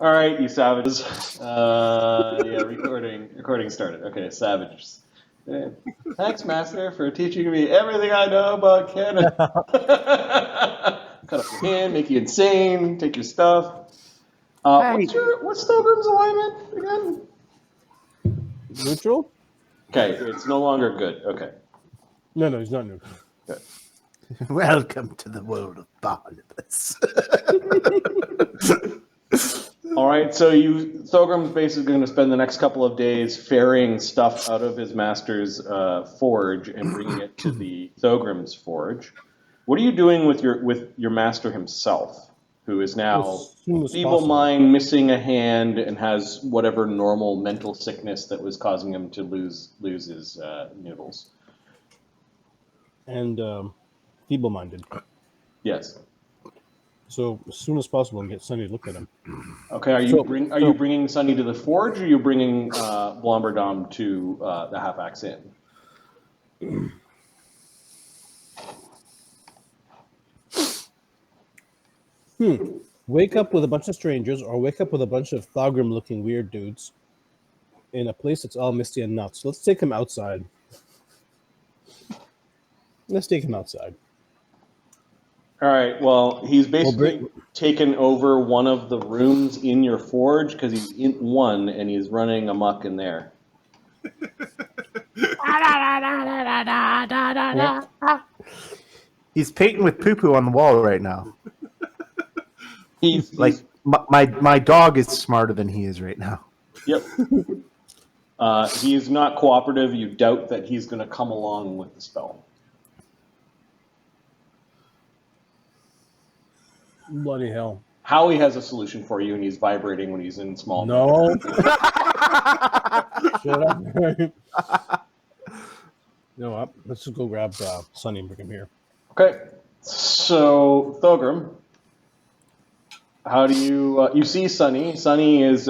All right, you savages. Yeah, recording started. Okay, savages. Thanks, Master, for teaching me everything I know about Canada. Cut off your hand, make you insane, take your stuff. What's Thogrim's alignment again? Neutral? Okay, it's no longer good. Okay. No, he's not neutral. Good. Welcome to the world of Barnabas. All right, so Thogrim's basically going to spend the next couple of days ferrying stuff out of his master's forge and bringing it to the Thogrim's forge. What are you doing with your master himself, who is now feeble mind, missing a hand, and has whatever normal mental sickness that was causing him to lose his noodles? And feeble-minded. Yes. So as soon as possible, and get Sunny to look at him. Okay. Are you bringing Sunny to the forge, or are you bringing Blomberdom to the Half-Axe Inn? Wake up with a bunch of strangers, or wake up with a bunch of Thogrim-looking weird dudes in a place that's all misty and nuts. Let's take him outside. Let's take him outside. All right. Well, he's basically taken over one of the rooms in your forge because he's in one and he's running amok in there. He's painting with poo-poo on the wall right now. He's my dog is smarter than he is right now. Yep. He's not cooperative. You doubt that he's going to come along with the spell. Bloody hell. Howie has a solution for you, and he's vibrating when he's in small. No. Shut up. No, let's just go grab Sunny and bring him here. Okay. So, Thogrim, how do you see Sunny? Sunny is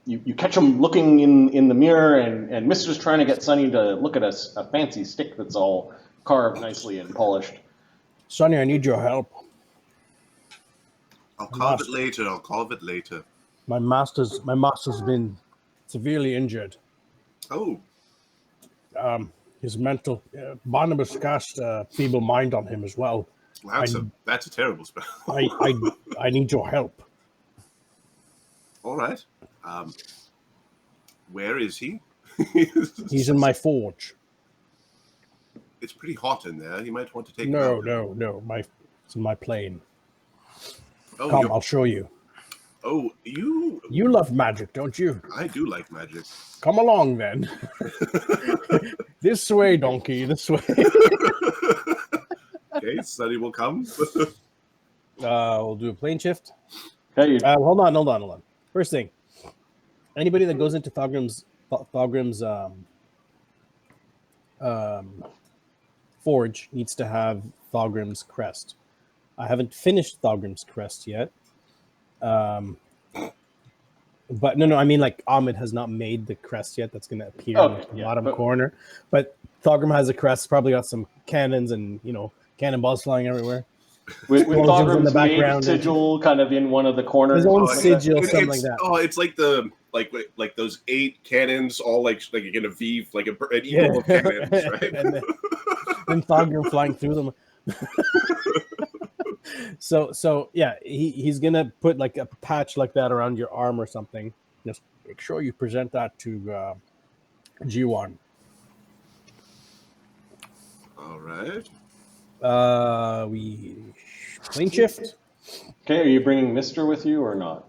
you catch him looking in the mirror, and Mister's trying to get Sunny to look at a fancy stick that's all carved nicely and polished. Sunny, I need your help. I'll carve it later. My master's been severely injured. Oh. His mental Barnabas cast feeble mind on him as well. That's a terrible spell. I need your help. All right. Where is he? He's in my forge. It's pretty hot in there. You might want to take No. It's in my plane. Oh, come, I'll show you. Oh, you love magic, don't you? I do like magic. Come along, then. This way, donkey, this way. Okay, Sunny will come. We'll do a plane shift. Okay. Hold on. First thing, anybody that goes into Thogrim's forge needs to have Thogrim's crest. I haven't finished Thogrim's crest yet. But no, I mean, like, Ahmed has not made the crest yet. That's going to appear in the bottom corner. But Thogrim has a crest, probably got some cannons and, cannonballs flying everywhere. With Thogrim's main sigil kind of in one of the corners. His own sigil, something like that. Oh, it's like like those 8 cannons, all like in a V, like an equal of cannons, right? and then Thogrim flying through them. So yeah, he's gonna put like a patch like that around your arm or something. Just make sure you present that to G1. All right. We plane shift. Okay, are you bringing Mister with you or not?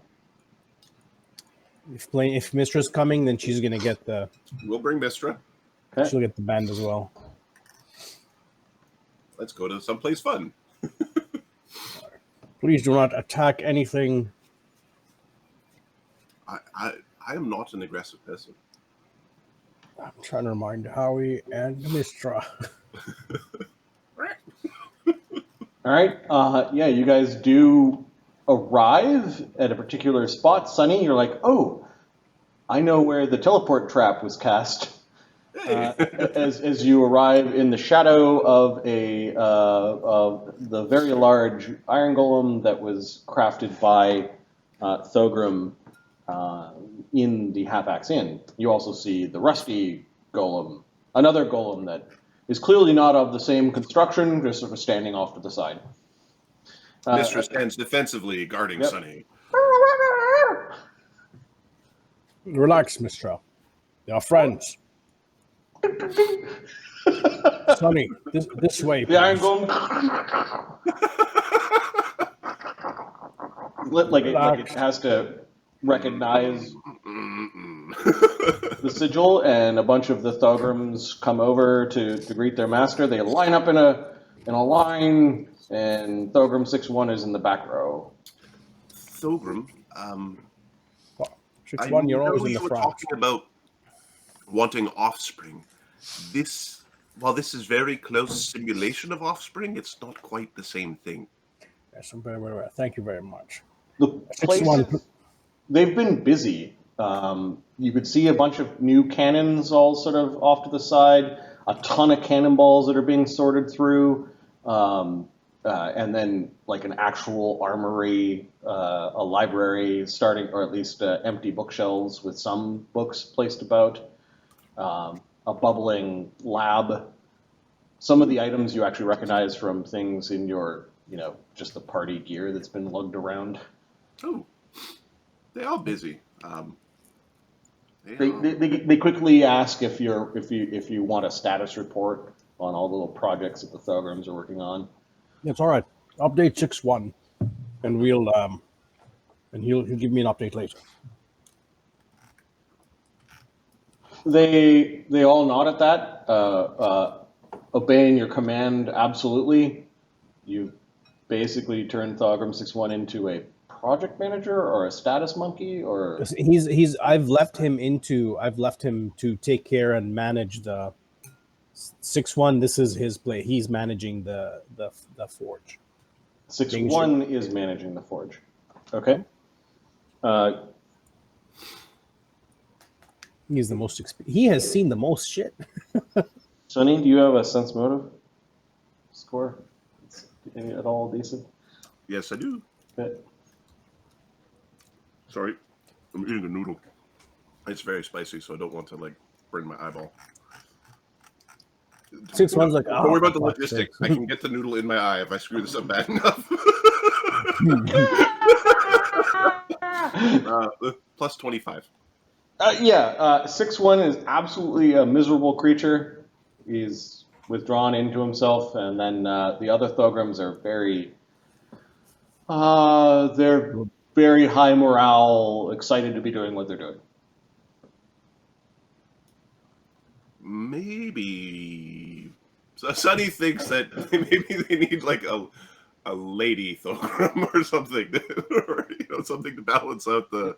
If Mistra's coming, then she's gonna get the. We'll bring Mistra. Okay. She'll get the band as well. Let's go to someplace fun. Please do not attack anything. I am not an aggressive person. I'm trying to remind Howie and Mistra. All right. Yeah, you guys do arrive at a particular spot. Sunny, you're like, oh, I know where the teleport trap was cast. As you arrive in the shadow of the very large iron golem that was crafted by Thogrim in the Half-Axe Inn. You also see the rusty golem, another golem that is clearly not of the same construction, just sort of standing off to the side. Mistress stands defensively, guarding Sunny. Relax, Mistral. They are friends. Sonny, this way. The Iron Golem, like it has to recognize the sigil, and a bunch of the Thogrims come over to greet their master. They line up in a line, and Thogrim 6-1 is in the back row. Thogrim, 6-1, you're always in the you were front. talking about wanting offspring. While this is very close simulation of offspring, it's not quite the same thing. Yes, I'm very aware. Thank you very much. The places, they've been busy. You could see a bunch of new cannons all sort of off to the side, a ton of cannonballs that are being sorted through, and then like an actual armory, a library starting, or at least empty bookshelves with some books placed about, a bubbling lab. Some of the items you actually recognize from things in your, just the party gear that's been lugged around. Oh, they are busy. They quickly ask if you want a status report on all the little projects that the Thogrims are working on. It's all right. Update 6-1, and we'll and he'll give me an update later. They all nod at that, obeying your command absolutely. You basically turned Thogrim 6-1 into a project manager or a status monkey, or I've left him to take care and manage the 6-1. This is his play. He's managing the forge. 6-1 is managing the forge. Okay. He's the most he has seen the most shit. Sonny, do you have a sense motive score? Any at all decent? Yes, I do. Okay. Sorry, I'm eating a noodle. It's very spicy, so I don't want to burn my eyeball. 6-1's like, don't worry about the logistics. I can get the noodle in my eye if I screw this up bad enough. Plus 25. 6-1 is absolutely a miserable creature. He's withdrawn into himself, and then the other Thogrims are they're very high morale, excited to be doing what they're doing. Maybe Sunny thinks that maybe they need a lady Thogrim or something, or something to balance out the.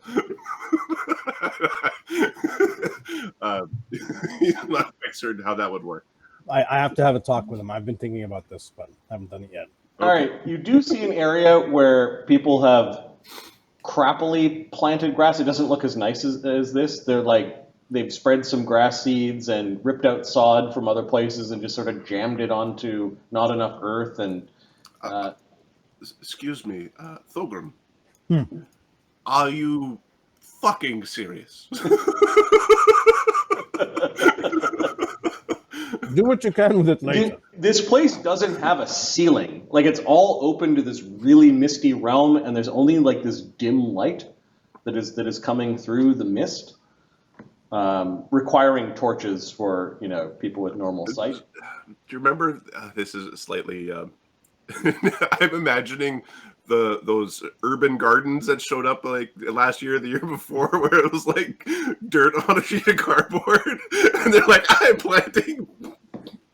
He's not quite certain how that would work. I have to have a talk with him. I've been thinking about this, but haven't done it yet. All right, you do see an area where people have crappily planted grass. It doesn't look as nice as this. They've spread some grass seeds and ripped out sod from other places and just sort of jammed it onto not enough earth. And excuse me, Thogrim, are you fucking serious? Do what you can with it later. This place doesn't have a ceiling. It's all open to this really misty realm, and there's only this dim light that is coming through the mist, requiring torches for people with normal sight. Do you remember? This is slightly. I'm imagining those urban gardens that showed up last year or the year before, where it was dirt on a sheet of cardboard, and they're like, I'm planting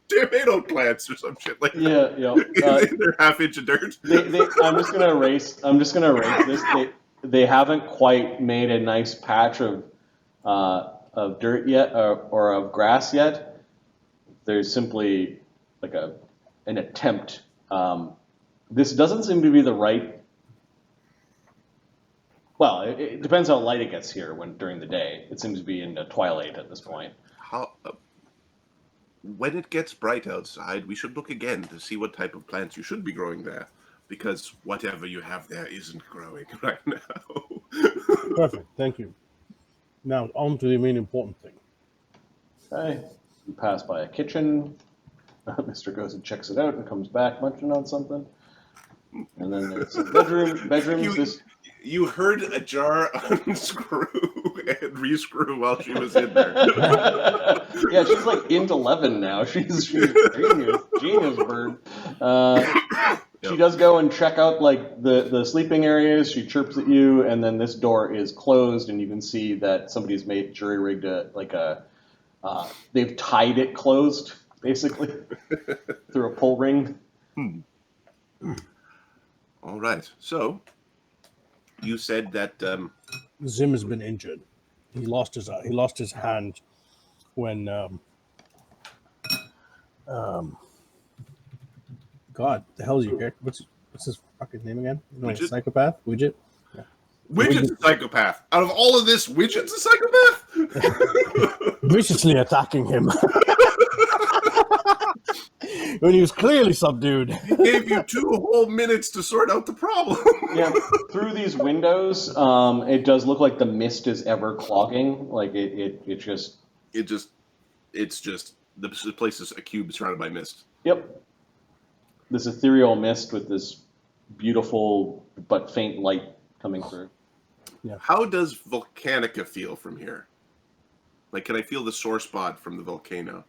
tomato plants or some shit like that. Yeah. They're half-inch of dirt. I'm just gonna erase this. They haven't quite made a nice patch of dirt yet, or of grass yet. There's simply an attempt. This doesn't seem to be the right. Well, it depends how light it gets here during the day. It seems to be in the twilight at this point. When it gets bright outside, we should look again to see what type of plants you should be growing there, because whatever you have there isn't growing right now. Perfect. Thank you. Now on to the main important thing. Okay. You pass by a kitchen. Mister goes and checks it out and comes back munching on something. And then there's some bedrooms. You heard a jar unscrew and rescrew while she was in there. Yeah, she's like into 11 now. She's genius bird. She does go and check out like the sleeping areas. She chirps at you, and then this door is closed, and you can see that somebody's made jury rigged they've tied it closed basically through a pull ring. All right. So you said that Zim has been injured. He lost his hand when God, the hell is your character? What's his fucking name again? You know, Widget? Psychopath? Widget? Yeah. Widget's a psychopath. Out of all of this, Widget's a psychopath? Viciously attacking him. When he was clearly subdued. He gave you 2 whole minutes to sort out the problem. Yeah, through these windows, it does look like the mist is ever clogging. Like it's just the place is a cube surrounded by mist. Yep. This ethereal mist with this beautiful but faint light coming through. Yeah. How does Volcanica feel from here? Like, can I feel the sore spot from the volcano?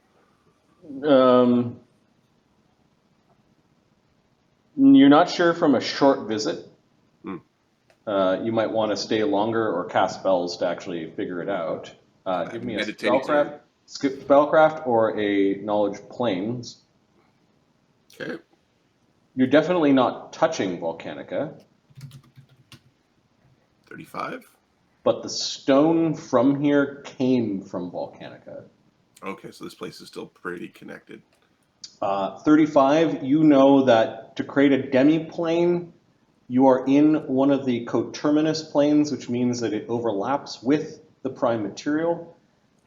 You're not sure from a short visit. You might want to stay longer or cast spells to actually figure it out. Give me a spellcraft or a knowledge planes. Okay. You're definitely not touching Volcanica. 35? But the stone from here came from Volcanica. Okay, so this place is still pretty connected. 35, you know that to create a demi-plane, you are in one of the coterminous planes, which means that it overlaps with the prime material.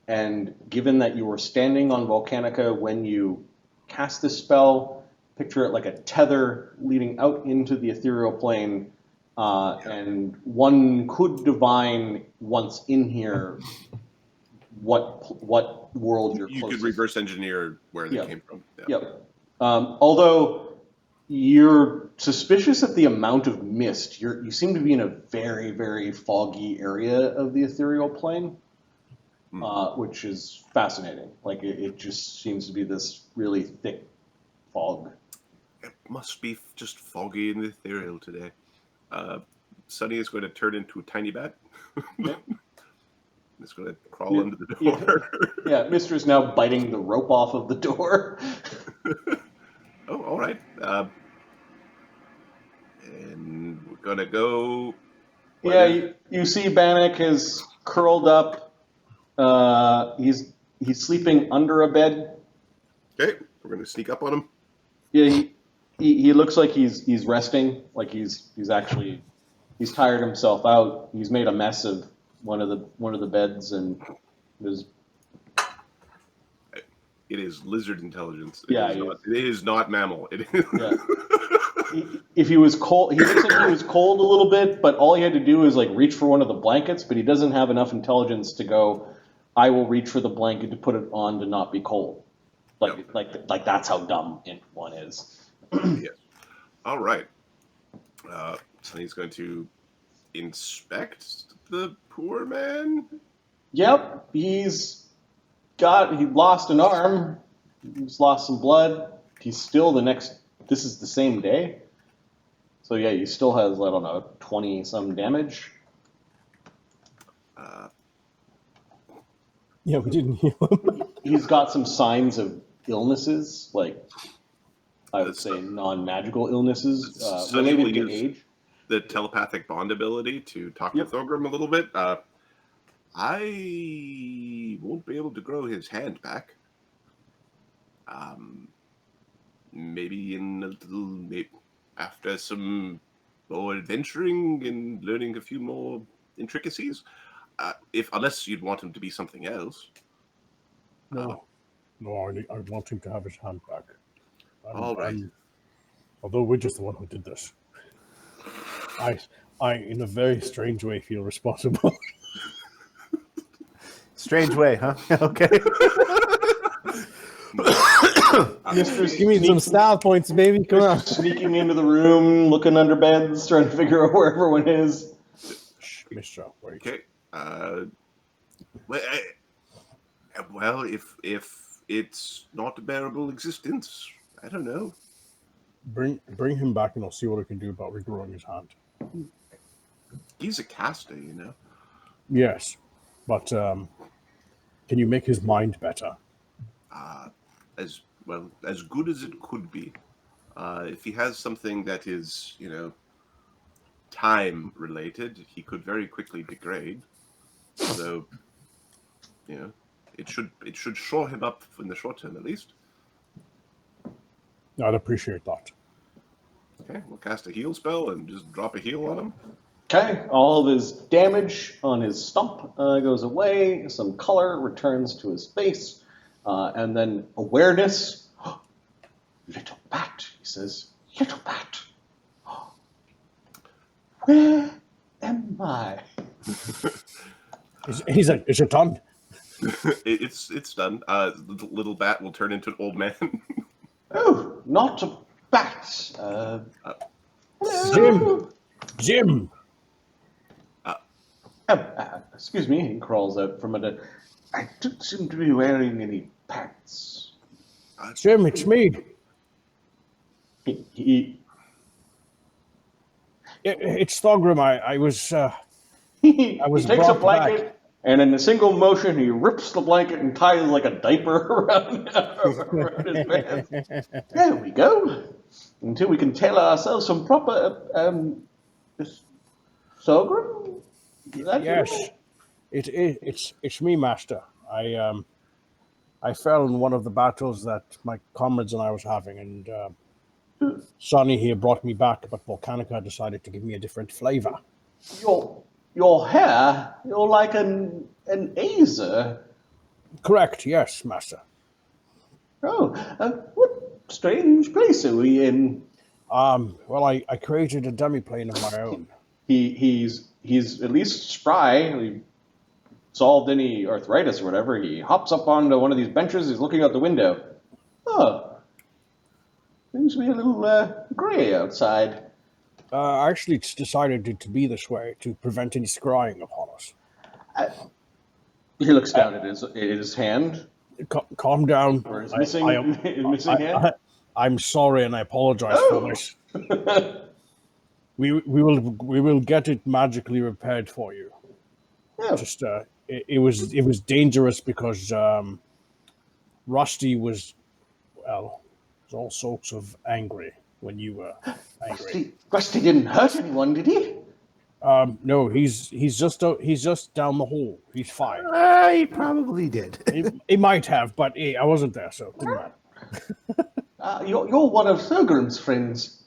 And given that you were standing on Volcanica when you cast this spell, picture it like a tether leading out into the ethereal plane. And one could divine once in here what world you're closest. You could reverse engineer where they came from. Yeah. Yep. Although you're suspicious at the amount of mist, you seem to be in a very, very foggy area of the ethereal plane, which is fascinating. Like it just seems to be this really thick fog. It must be just foggy in the ethereal today. Sunny is going to turn into a tiny bat. Yep. It's going to crawl under the door. Yeah, Mister is now biting the rope off of the door. Oh, all right. And we're going to go... Yeah, you see Bannock is curled up. He's sleeping under a bed. Okay, we're going to sneak up on him. Yeah, he looks like he's resting. Like he's tired himself out. He's made a mess of one of the beds and there's. It is lizard intelligence. It is not mammal. It is. Yeah. If he was cold, he looks like he was cold a little bit, but all he had to do is like reach for one of the blankets, but he doesn't have enough intelligence to go, I will reach for the blanket to put it on to not be cold. Like that's how dumb one is. Yes. All right. So he's going to inspect the poor man. Yep, he lost an arm. He's lost some blood. He's still this is the same day. So yeah, he still has, I don't know, 20 some damage. Yeah, we didn't heal him. He's got some signs of illnesses, like I would say non-magical illnesses related to age. The telepathic bond ability to talk to Thogrim a little bit. I won't be able to grow his hand back. Maybe after some more adventuring and learning a few more intricacies. Unless you'd want him to be something else. No, I want him to have his hand back. All right. Although we're just the one who did this. I, in a very strange way, feel responsible. Strange way, huh? Okay. Mr. Give me some style points, baby. Come on. Sneaking into the room, looking under beds, trying to figure out where everyone is. Shh, Mr. Wait. Okay. Well, if it's not a bearable existence, I don't know. Bring him back, and I'll see what I can do about regrowing his hand. He's a caster, you know. Yes, but can you make his mind better? As well as good as it could be. If he has something that is, time related, he could very quickly degrade. So, it should shore him up in the short term at least. I'd appreciate that. Okay, we'll cast a heal spell and just drop a heal on him. Okay, all of his damage on his stump goes away. Some color returns to his face. And then awareness. Little bat, he says. Little bat. Where am I? Is it done? It's done. The little bat will turn into an old man. Oh, not a bat. Jim. Excuse me, he crawls out from it. I don't seem to be wearing any pants. Jim, it's me. It's Thogrim. I was He was takes a brought blanket back. and in a single motion he rips the blanket and ties like a diaper around his pants. There we go. Until we can tailor ourselves some proper Thogrim? Is that Yes, you? it's me, Master. I fell in one of the battles that my comrades and I was having, and Sonny here brought me back, but Volcanica decided to give me a different flavor. Your hair, you're like an Azer. Correct, yes, Master. Oh, what strange place are we in? Well, I created a demi-plane of my own. He's at least spry. He solved any arthritis or whatever. He hops up onto one of these benches. He's looking out the window. Oh, seems to be a little gray outside. I actually decided to be this way to prevent any scrying upon us. He looks down at his hand. Calm down. Or his missing hand. I'm sorry, and I apologize for this. We will get it magically repaired for you. Yeah. Just it was dangerous because Rusty was all sorts of angry when you were angry. Rusty didn't hurt anyone, did he? No, he's just down the hall. He's fine. He probably did. He might have, but I wasn't there, so it didn't matter. You're one of Thogrim's friends.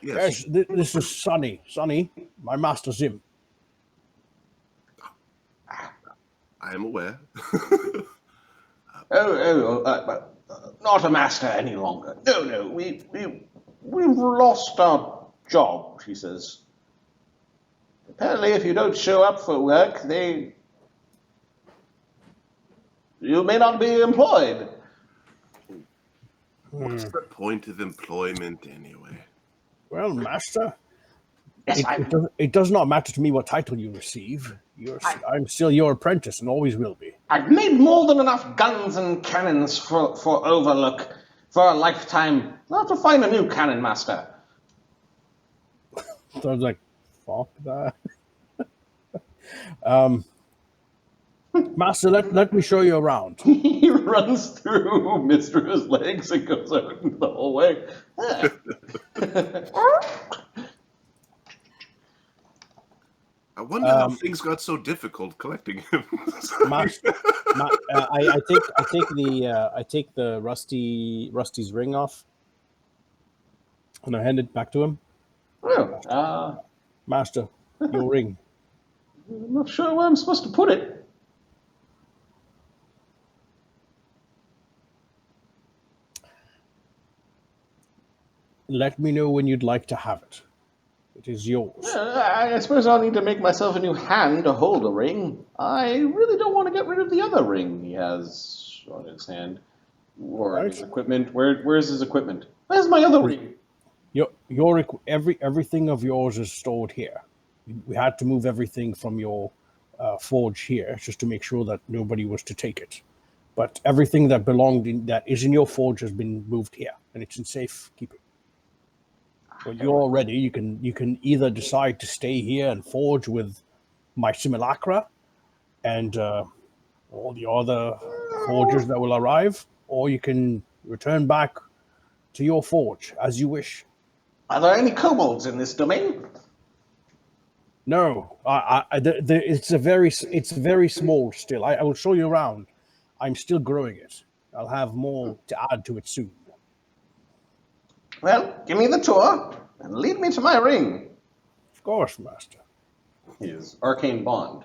Yes. This is Sonny. Sonny, my master Zim. I am aware. Not a master any longer. No, we've lost our job, she says. Apparently, if you don't show up for work, you may not be employed. What's the point of employment anyway? Well, master, Yes, it does not matter to me what title you receive. I'm still your apprentice and always will be. I've made more than enough guns and cannons for Overlook for a lifetime. I'll have to find a new cannon master. So I was like, fuck that. Master, let me show you around. He runs through Mistra's legs and goes out into the hallway. I wonder how things got so difficult collecting him. Master, I take the Rusty's ring off, and I hand it back to him. Oh, Master, your ring. I'm not sure where I'm supposed to put it. Let me know when you'd like to have it. It is yours. I suppose I'll need to make myself a new hand to hold a ring. I really don't want to get rid of the other ring he has on his hand. Or Right. his equipment. Where's his equipment? Where's my other ring? Everything of yours is stored here. We had to move everything from your forge here just to make sure that nobody was to take it. But everything that that is in your forge has been moved here, and it's in safe keeping. When you're all ready, you can either decide to stay here and forge with my simulacra and all the other forgers that will arrive, or you can return back to your forge as you wish. Are there any kobolds in this domain? No, it's very small still. I will show you around. I'm still growing it. I'll have more to add to it soon. Well, give me the tour and lead me to my ring. Of course, master. His arcane bond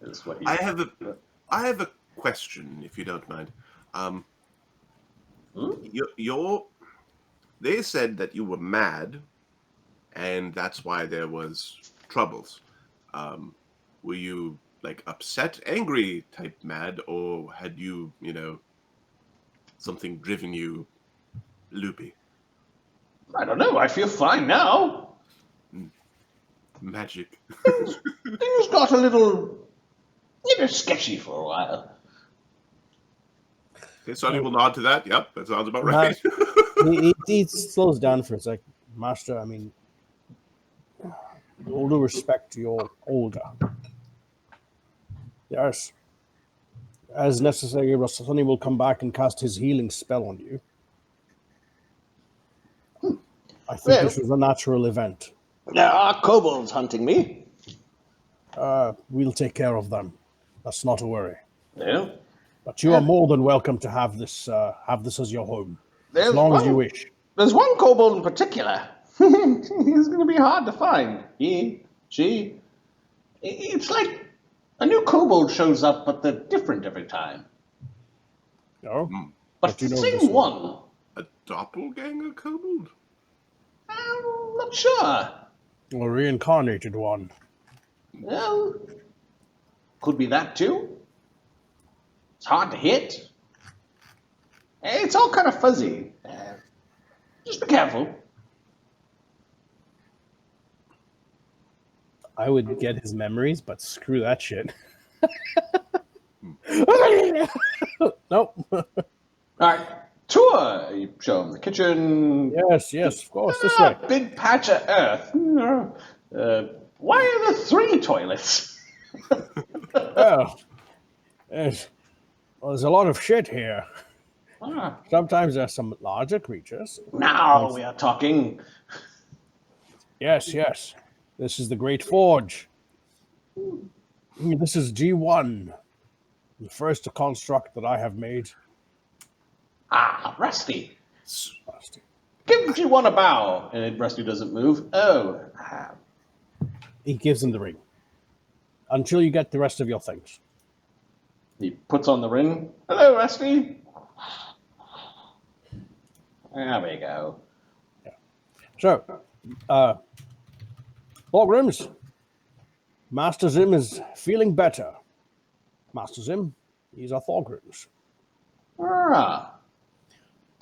is what he. I have a question, if you don't mind. They said that you were mad, and that's why there was troubles. Were you like upset, angry type mad, or had you, something driven you loopy? I don't know. I feel fine now. Magic. Things got a little sketchy for a while. Okay, Sonny will nod to that. Yep, that sounds about right. He slows down for a sec. Master, I mean, with all due respect, you're older. Yes. As necessary, Sonny will come back and cast his healing spell on you. I think this was a natural event. There are kobolds hunting me. We'll take care of them. That's not a worry. Yeah. But you are more than welcome to have this as your home. There's As long as one- you wish. There's one kobold in particular. He's going to be hard to find. She. It's like a new kobold shows up, but they're different every time. No? But But you the know same this one. A doppelganger kobold? I'm not sure. A reincarnated one. Well, could be that too. It's hard to hit. It's all kind of fuzzy. Just be careful. I would get his memories, but screw that shit. Nope. All right, tour. You show him the kitchen. Yes, of course, this way. Big patch of earth. Why are there 3 toilets? Well, there's a lot of shit here. Sometimes there's some larger creatures. Now we are talking. Yes. This is the Great Forge. This is G1, the first construct that I have made. Rusty. Rusty. Give G1 a bow. And Rusty doesn't move. Oh. He gives him the ring. Until you get the rest of your things. He puts on the ring. Hello, Rusty. There we go. So, Thogrims, Master Zim is feeling better. Master Zim, these are Thogrims.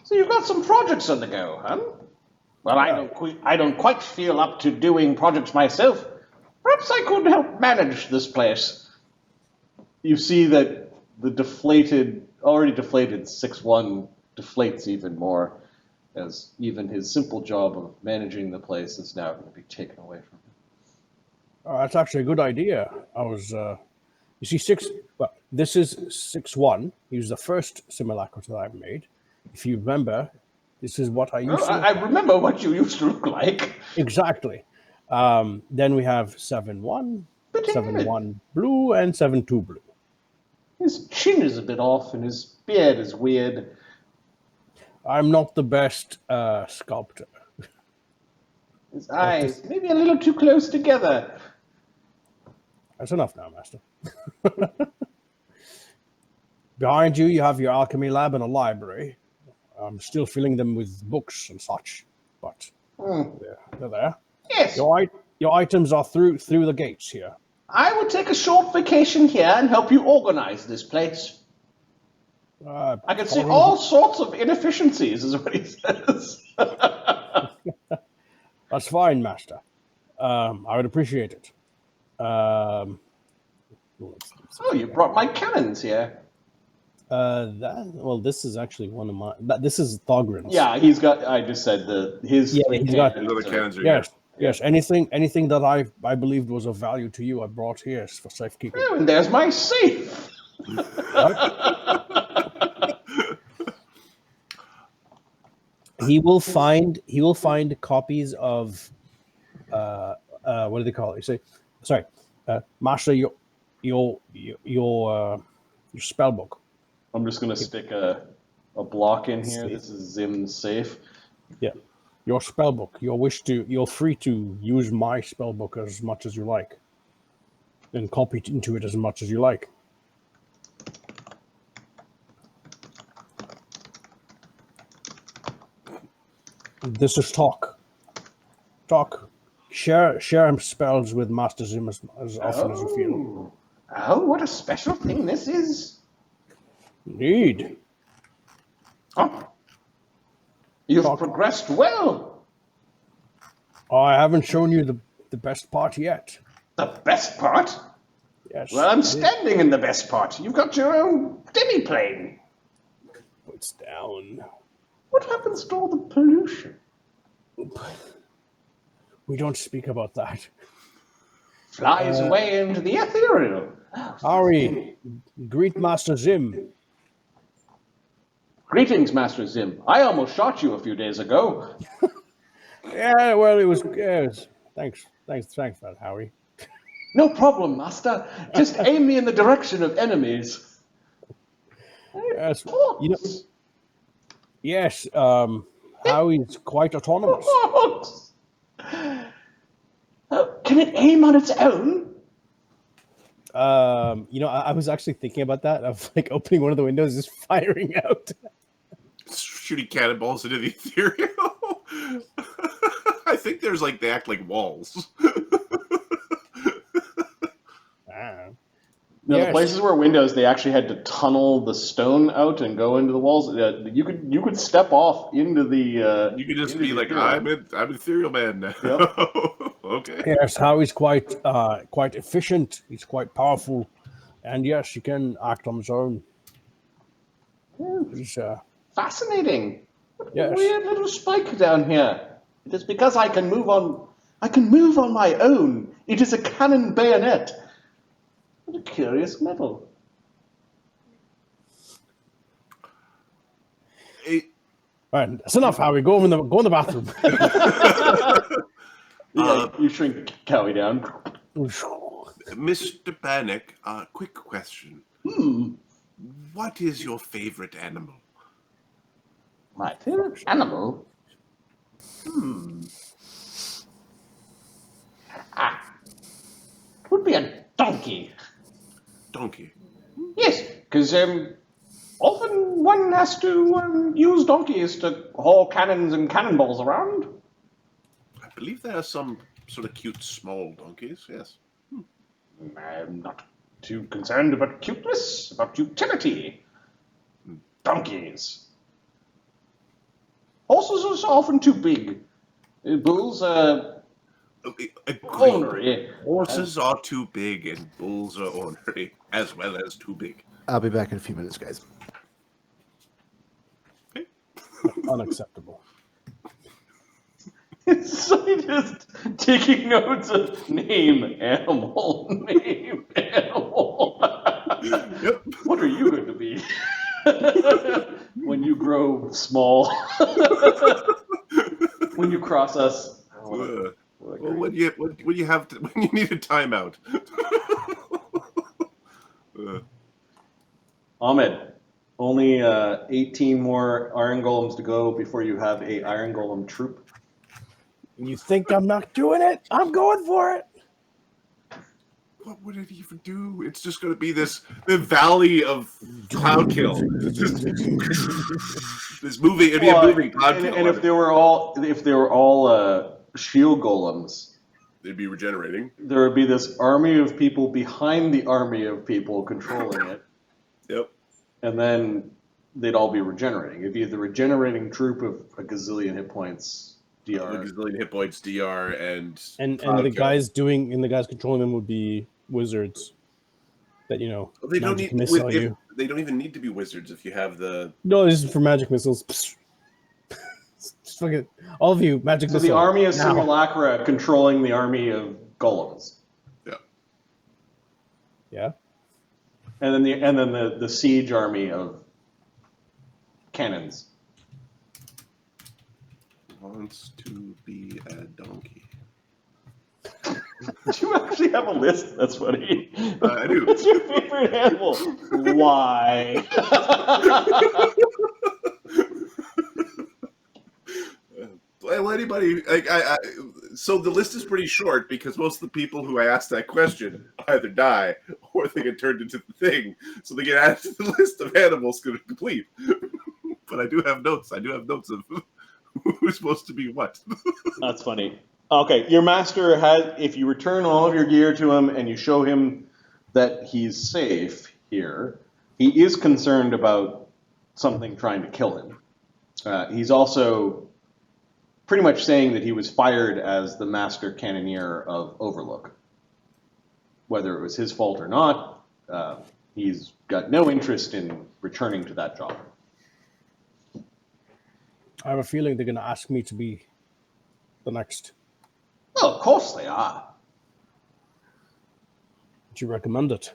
So you've got some projects on the go, huh? Well, I don't quite feel up to doing projects myself. Perhaps I could help manage this place. You see that the already deflated 6-1 deflates even more, as even his simple job of managing the place is now going to be taken away from him. Oh, that's actually a good idea. You see, this is 6-1. He was the first simulacra that I've made. If you remember, this is what I used to look I like. remember what you used to look like. Exactly. Then we have 7-1, 7-1 blue, and 7-2 blue. His chin is a bit off, and his beard is weird. I'm not the best sculptor. His eyes maybe a little too close together. That's enough now, Master. Behind you, you have your alchemy lab and a library. I'm still filling them with books and such, but they're there. Yes. You all right? Your items are through the gates here. I would take a short vacation here and help you organize this place. I can see all sorts of inefficiencies, is what he says. That's fine, Master. I would appreciate it. Oh, you brought my cannons here. This is actually one of my. This is Thogrim's. Yeah, he's got. I just said his. Yeah, he's got. These other cannons are Yes, yes. Anything that I believed was of value to you, I brought here for safekeeping. Oh, and there's my safe. He will find copies of what do they call it? You say, sorry, Master, your spell book. I'm just gonna stick a block in here. This is Zim's safe. Yeah, your spell book. You're free to use my spell book as much as you like, and copy into it as much as you like. This is talk. Share spells with Master Zim as often as you feel. Oh, what a special thing this is. Indeed. Oh, you've progressed well. I haven't shown you the best part yet. The best part? Yes. Well, I'm standing in the best part. You've got your own demi-plane. It's down. What happens to all the pollution? We don't speak about that. Flies away into the ethereal. Ari, greet Master Zim. Greetings, Master Zim. I almost shot you a few days ago. Yeah, well, it was. Thanks for that, Howie. No problem, Master. Just aim me in the direction of enemies. Yes, you know. Yes, Howie's quite autonomous. Can it aim on its own? I was actually thinking about that, of like opening one of the windows, just firing out. Shooting cannonballs into the ethereal. I think there's they act like walls. No, the places where windows, they actually had to tunnel the stone out and go into the walls. You could step off into the. You could just be like, I'm ethereal man now. Yep. Okay. Yes, Howie's quite efficient. He's quite powerful, and yes, he can act on his own. He's Fascinating. What a Yes. weird little spike down here. It is because I can move on. I can move on my own. It is a cannon bayonet. What a curious metal. All right, that's enough, Howie. Go in the bathroom. You shrink Cowie down. Mr. Bannock, quick question. What is your favorite animal? My favorite animal? It would be a donkey. Donkey. Yes, because often one has to use donkeys to haul cannons and cannonballs around. I believe there are some sort of cute small donkeys, yes. I'm not too concerned about cuteness, about utility. Donkeys. Horses are often too big. Bulls are ornery. Horses are too big and bulls are ornery, as well as too big. I'll be back in a few minutes, guys. Unacceptable. So just taking notes of name animal, name animal. Yep. What are you going to be when you grow small? When you cross us? Well, when you need a timeout. Ahmed, only 18 more Iron Golems to go before you have a Iron Golem troop. You think I'm not doing it? I'm going for it. What would it even do? It's just going to be the valley of cloud kill. This movie, it'd be a moving cloud kill. And if they were all shield golems, they'd be regenerating. There would be this army of people behind the army of people controlling it, Yep. and then they'd all be regenerating. It'd be the regenerating troop of a gazillion hit points, DR. Like a zillion hit points, DR, and the guys controlling them would be wizards that Well, they don't magic need missile you. they don't even need to be wizards if you have the. No, this is for magic missiles. Just fucking all of you, magic So missile. the army of now. simulacra controlling the army of golems, Yeah. and then the siege army of cannons. Wants to be a donkey. Do you actually have a list? That's funny. I do. What's your favorite animal? Why? Well, anybody like so the list is pretty short because most of the people who I asked that question either die or they get turned into the thing, so they get added to the list of animals to complete. But I do have notes. I do have notes of who's supposed to be what. That's funny. Okay, your master has. If you return all of your gear to him and you show him that he's safe here, he is concerned about something trying to kill him. He's also pretty much saying that he was fired as the master cannoneer of Overlook. Whether it was his fault or not, he's got no interest in returning to that job. I have a feeling they're going to ask me to be the next. Well, of course they are. Would you recommend it?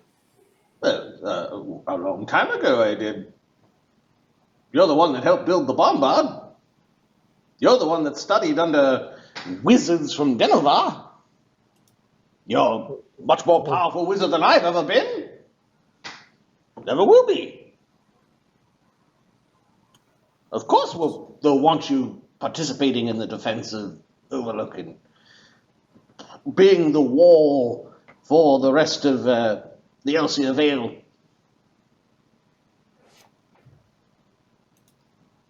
Well, a long time ago I did. You're the one that helped build the bombard. You're the one that studied under wizards from Denova. You're a much more powerful wizard than I've ever been. Never will be. Of course they'll want you participating in the defense of Overlook and being the wall for the rest of the Elsia Vale.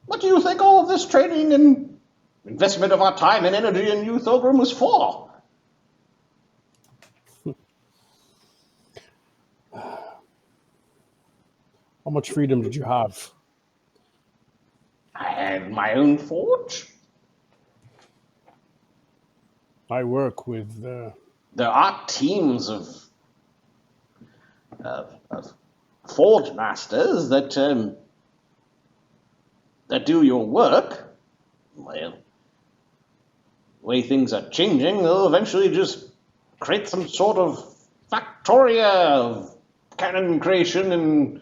What do you think all of this training and investment of our time and energy in you, Thogrim, was for? How much freedom did you have? I had my own forge. I work with. There are teams of forge masters that do your work. Well, the way things are changing, they'll eventually just create some sort of factoria of cannon creation and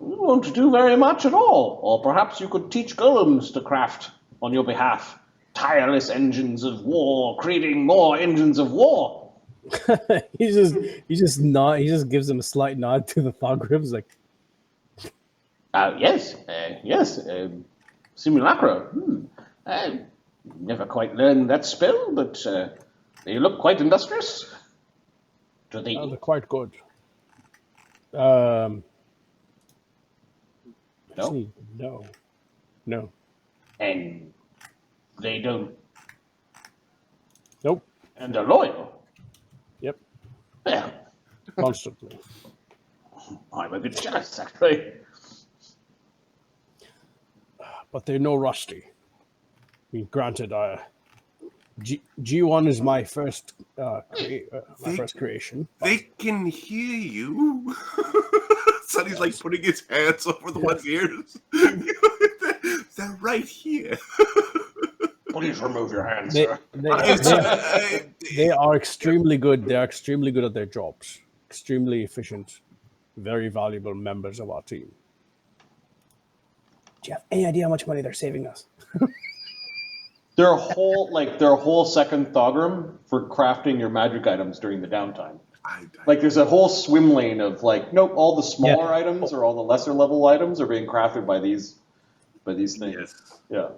you won't do very much at all. Or perhaps you could teach golems to craft on your behalf tireless engines of war, creating more engines of war. he just gives him a slight nod to the Thogrims, like, Yes, simulacra. I never quite learned that spell, but they look quite industrious. Do they? they're quite good. No? Actually, no. And they don't. Nope. And they're loyal. Yep. Well, Constantly. I'm a bit jealous, actually. But they're no rusty. I mean, granted, G1 is my first first creation. They can hear you. Sonny's like putting his hands over the one's ears. They're right here. Please remove your hands, They, sir. they are extremely good. They are extremely good at their jobs. Extremely efficient. Very valuable members of our team. Do you have any idea how much money they're saving us? They're a whole second Thogrim for crafting your magic items during the downtime. Like there's a whole swim lane of all the smaller items or all the lesser level items are being crafted by these things. Yes. Yeah.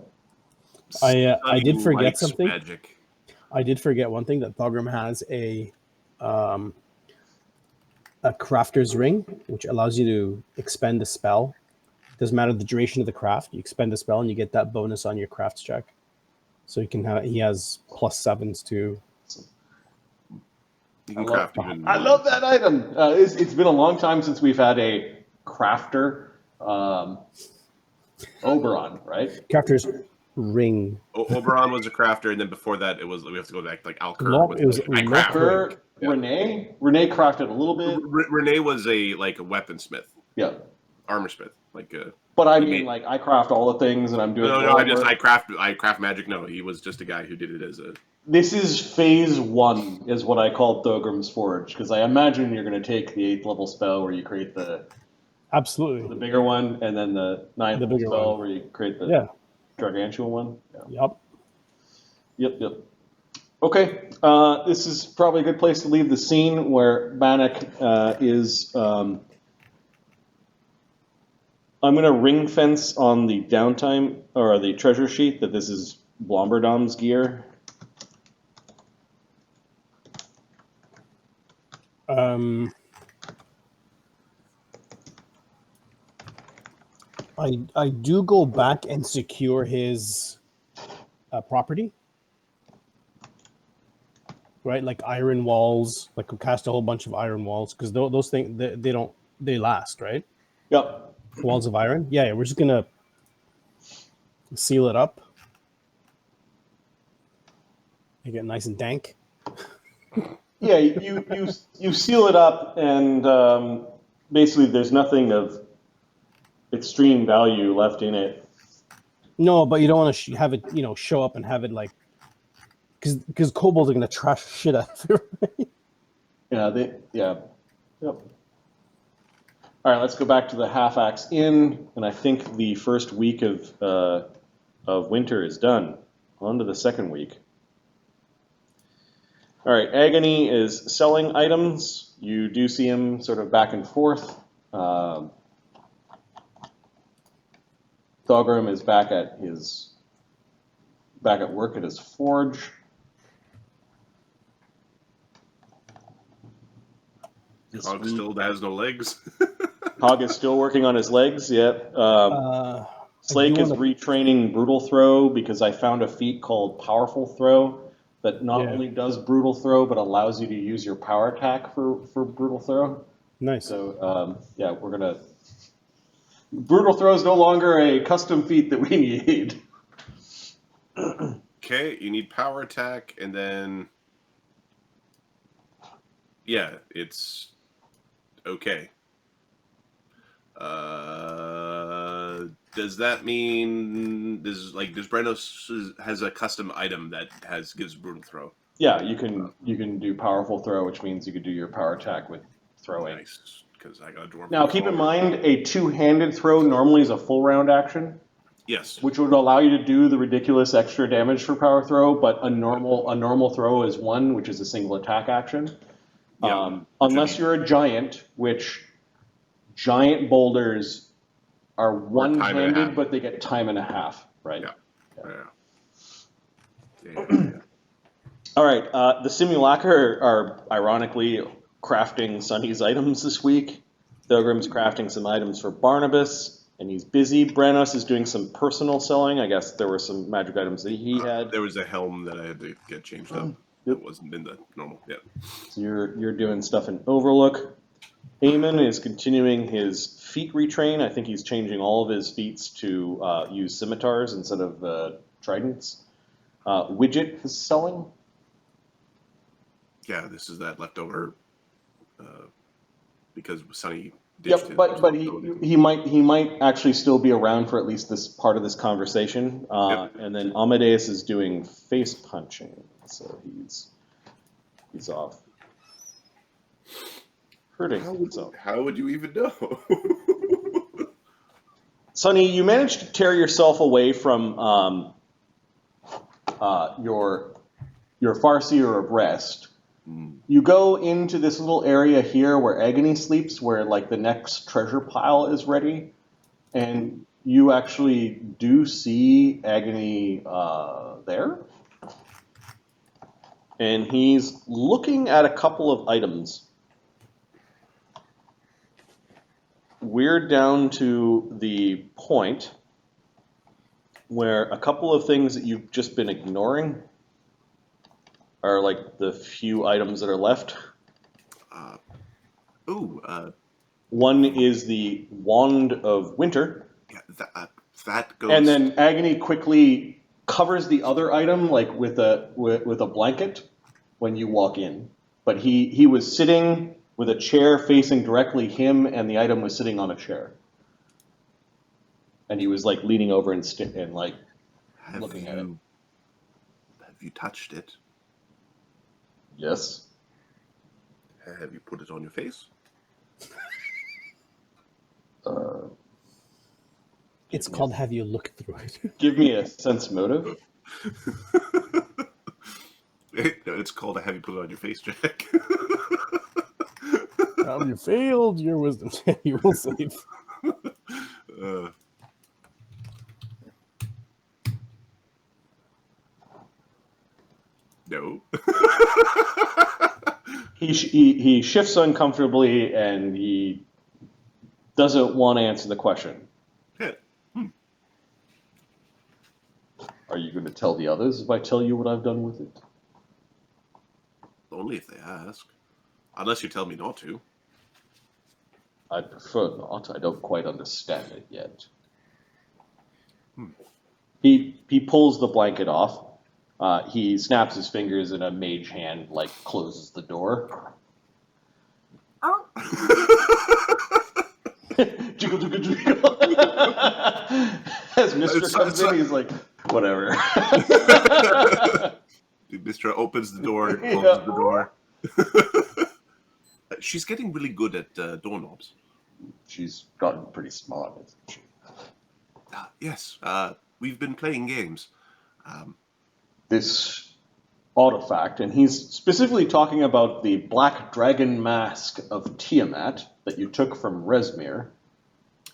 I did forget likes something. Magic. I did forget one thing, that Thogrim has a crafter's ring, which allows you to expend a spell. Doesn't matter the duration of the craft. You expend a spell and you get that bonus on your crafts check. So he has +7s to You can craft even. I love that item. It's been a long time since we've had a crafter. Oberon, right? Crafter's ring. Oberon was a crafter, and then before that, it was we have to go back like Alcur. It was I craft. Her, Renee crafted a little bit. Renee was a weaponsmith. Yeah. Armor smith. But I mean, like, I craft all the things, and I'm doing. No. I craft magic. No, he was just a guy who did it as a. This is phase 1, is what I call Thogrim's Forge, because I imagine you're going to take the 8th level spell where you create the bigger one, and then the 9th level spell where you create the gargantuan one. Yeah. Yep. Okay, this is probably a good place to leave the scene where Bannock is. I'm going to ring fence on the downtime or the treasure sheet that this is Blomberdom's gear. I do go back and secure his property, right? Like iron walls, like we cast a whole bunch of iron walls because those things they last, right? Yep. Walls of iron. Yeah, we're just gonna seal it up, make it nice and dank. Yeah, you seal it up, and basically there's nothing of extreme value left in it. No, but you don't want to have it, show up and have it like, because kobolds are gonna trash shit out of it. Right? Yep. All right, let's go back to the Half-Axe Inn, and I think the first week of winter is done. On to the second week. All right, Agony is selling items. You do see him sort of back and forth. Thogrim is back at work at his forge. Hog still has no legs. Hog is still working on his legs. Yep. Slake is retraining Brutal Throw because I found a feat called Powerful Throw that not only does Brutal Throw but allows you to use your power attack for Brutal Throw. Nice. So we're gonna. Brutal Throw is no longer a custom feat that we need. Okay, you need power attack, and then it's okay. Does that mean does Brennos has a custom item that gives brutal throw? Yeah, you can do powerful throw, which means you could do your power attack with throwing. Nice, because I got a dwarf. Now keep in mind, a two-handed throw normally is a full round action. Yes. Which would allow you to do the ridiculous extra damage for power throw, but a normal throw is 1, which is a single attack action. Yeah. Unless you're a giant, which giant boulders are one-handed, but they get time and a half, right? Yeah. All right. The Simulacra are ironically crafting Sonny's items this week. Thogrim's crafting some items for Barnabas, and he's busy. Brennos is doing some personal selling. I guess there were some magic items that he had. There was a helm that I had to get changed up. It wasn't in the normal. Yeah. So you're doing stuff in Overlook. Eamon is continuing his feat retrain. I think he's changing all of his feats to use scimitars instead of tridents. Widget is selling. Yeah, this is that leftover because Sonny ditched Yep, but he might actually still be around for at least this part of this conversation. And then Amadeus is doing face punching, so he's off. Hurting. How would you even know? Sonny, you managed to tear yourself away from your farseer of rest. You go into this little area here where Agony sleeps, where like the next treasure pile is ready, and you actually do see Agony there. And he's looking at a couple of items. We're down to the point where a couple of things that you've just been ignoring are like the few items that are left. One is the Wand of Winter. Yeah, that goes. And then Agony quickly covers the other item like with a blanket when you walk in. But he was sitting with a chair facing directly him, and the item was sitting on a chair. And he was like leaning over and like looking at it. Have you touched it? Yes. Have you put it on your face? It's called Have You Looked Through It? Give me a sense motive. It's called a Have You Put It On Your Face check. Well, you failed your wisdom. You will save. No. He shifts uncomfortably and he doesn't want to answer the question. Yeah. Are you going to tell the others if I tell you what I've done with it? Only if they ask. Unless you tell me not to. I prefer not. I don't quite understand it yet. He pulls the blanket off. He snaps his fingers and a mage hand like closes the door. Jiggle, jiggle, jiggle. As Mr. comes in, he's like, whatever. Mr. opens the door and closes the door. She's getting really good at doorknobs. She's gotten pretty smart, isn't she? Yes, we've been playing games. This artifact, and he's specifically talking about the black dragon mask of Tiamat that you took from Resmir.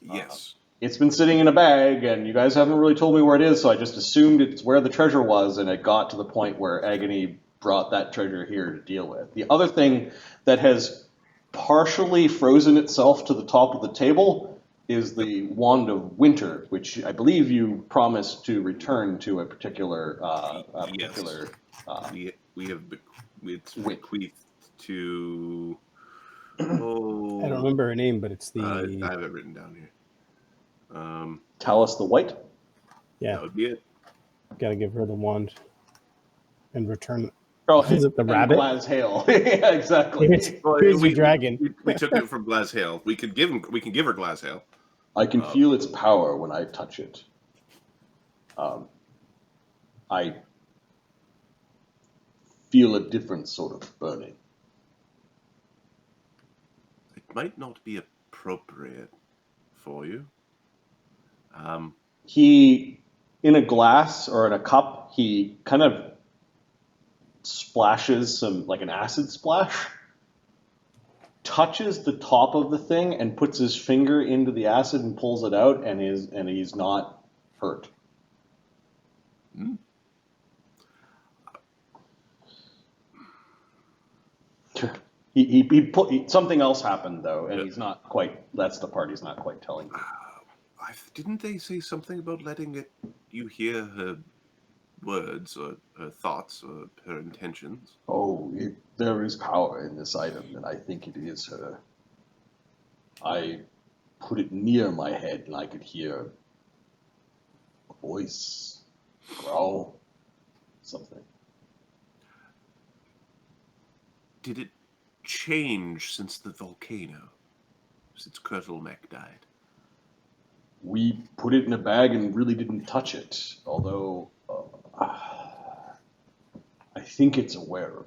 Yes. It's been sitting in a bag, and you guys haven't really told me where it is, so I just assumed it's where the treasure was, and it got to the point where Agony brought that treasure here to deal with. The other thing that has partially frozen itself to the top of the table is the Wand of Winter, which I believe you promised to return to a particular Yes. We have bequeathed to. Oh, I don't remember her name, but it's the I have it written down here. Talis the White. yeah. That would be it. Gotta give her the wand and return it. Oh, Is it the and rabbit? Hale. Yeah, exactly. Here's your dragon. We took it from Glazhale. We can give her Glazhale. I can feel its power when I touch it. I feel a different sort of burning. It might not be appropriate for you. He, in a glass or in a cup, he kind of splashes some, like an acid splash, touches the top of the thing and puts his finger into the acid and pulls it out, and he's not hurt. Hmm. Something else happened though, and he's not quite. That's the part he's not quite telling you. Didn't they say something about letting you hear her words or her thoughts or her intentions? Oh, there is power in this item, and I think it is her. I put it near my head, and I could hear a voice, growl, something. Did it change since the volcano? Since Kurtlemek died? We put it in a bag and really didn't touch it, although I think it's aware of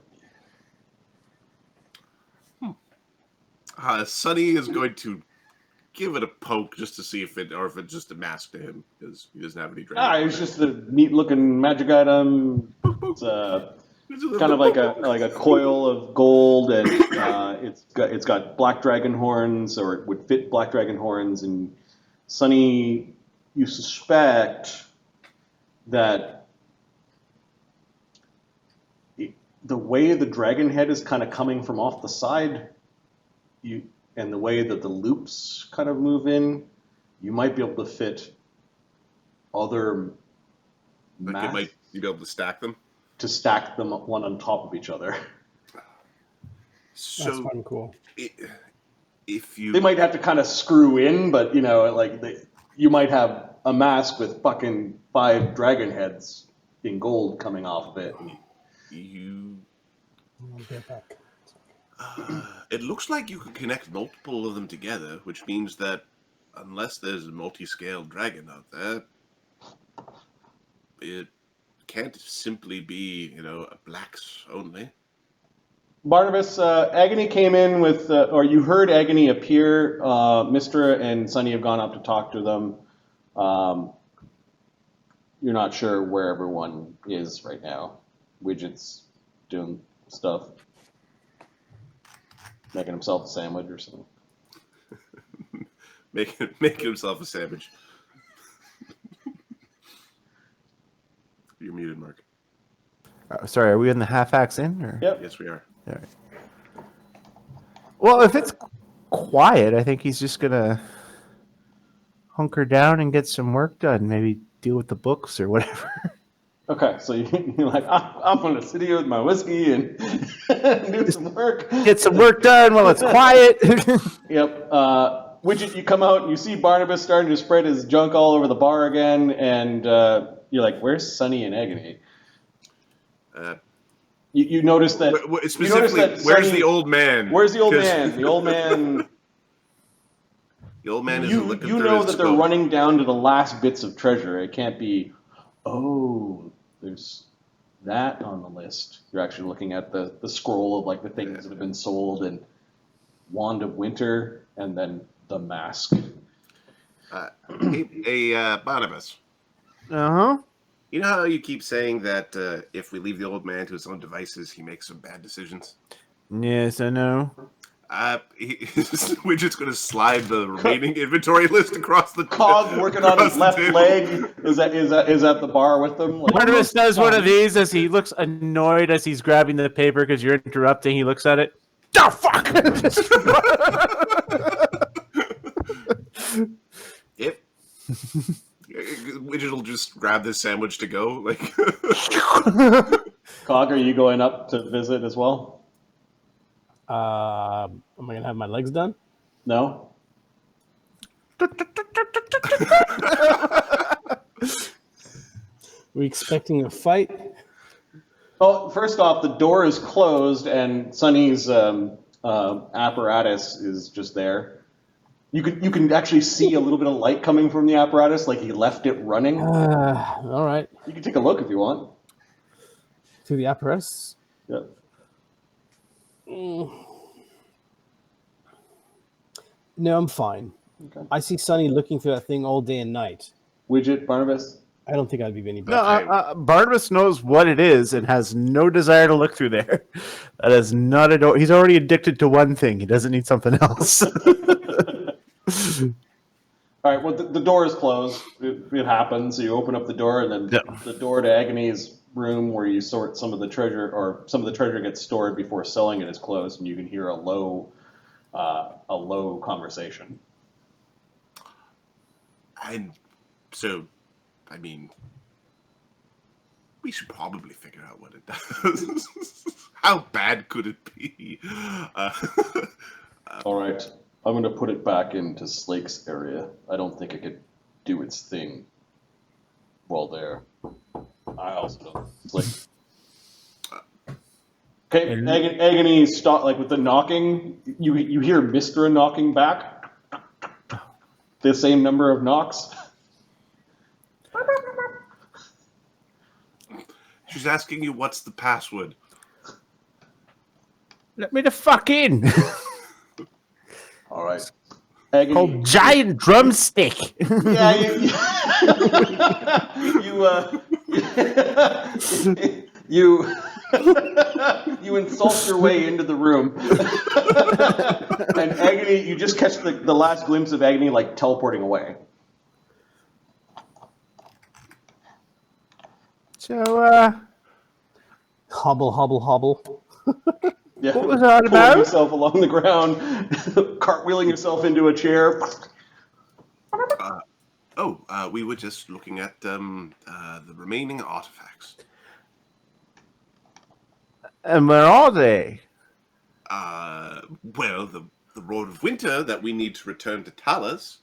me. Sonny is going to give it a poke just to see if it's just a mask to him, because he doesn't have any dragon. It's just a neat-looking magic item. It's kind of like a coil of gold, and it's got black dragon horns, or it would fit black dragon horns. And Sonny, you suspect that the way the dragon head is kind of coming from off the side, and the way that the loops kind of move in, you might be able to fit other Like you might be able to stack them? To stack them one on top of each other. That's fun, cool. If you... They might have to kind of screw in, but, you know, like, you might have a mask with fucking 5 dragon heads in gold coming off of it. I'll get back. It looks like you could connect multiple of them together, which means that unless there's a multi-scale dragon out there, it can't simply be, you know, a blacks only. Barnabas, Agony came in with, or you heard Agony appear. Mistra and Sunny have gone up to talk to them. You're not sure where everyone is right now. Widget's doing stuff. Making himself a sandwich or something. Making himself a sandwich. You're muted, Mark. Sorry, are we in the half-axe in? Or? Yep. Yes, we are. All right. Well, if it's quiet, I think he's just going to hunker down and get some work done. Maybe deal with the books or whatever. Okay, so you're like, I'm going to sit here with my whiskey and do some work. Get some work done while it's quiet. Yep. Widget, you come out and you see Barnabas starting to spread his junk all over the bar again, and you're like, where's Sunny and Agony? You notice that... Specifically, where's the old man? Where's the old man? The old man... The old man isn't looking You through know his that they're scope. running down to the last bits of treasure. It can't be, oh, there's that on the list. You're actually looking at the scroll of like the things that have been sold, and Wand of Winter, and then the mask. Hey, Barnabas. Uh-huh. You know how you keep saying that if we leave the old man to his own devices, he makes some bad decisions? Yes, I know. We're just going to slide the remaining inventory list across the Cog working on his left table. leg is at the bar with them. Like, Barnabas does one of these as he looks annoyed as he's grabbing the paper because you're interrupting. He looks at it. Oh, fuck! Yep. Widget will just grab this sandwich to go. Like, Cog, are you going up to visit as well? Am I going to have my legs done? No? We expecting a fight? Oh, first off, the door is closed, and Sunny's apparatus is just there. You can actually see a little bit of light coming from the apparatus, like he left it running. All right. You can take a look if you want. Through the apparatus? Yeah. No, I'm fine. Okay. I see Sonny looking through that thing all day and night. Widget, Barnabas? I don't think I'd be any better. No, Barnabas knows what it is and has no desire to look through there. That is not a door. He's already addicted to one thing. He doesn't need something else. All right, well, the door is closed. It happens. So you open up the door, and then the door to Agony's room where you sort some of the treasure, or some of the treasure gets stored before selling it, is closed, and you can hear a low conversation. and so, I mean, we should probably figure out what it does. How bad could it be? All right, I'm going to put it back into Slake's area. I don't think it could do its thing while there. I also don't. It's like... Okay, Agony stop, like with the knocking, you hear Mistra knocking back. The same number of knocks. She's asking you what's the password. Let me the fuck in. All right. Agony. Called giant drumstick. Yeah, you insult your way into the room. And Agony, you just catch the last glimpse of Agony like teleporting away. So, Hobble, hobble, hobble. Yeah, what was that pulling about? yourself along the ground, cartwheeling yourself into a chair. We were just looking at the remaining artifacts. And where are they? Well, the Road of Winter that we need to return to Talis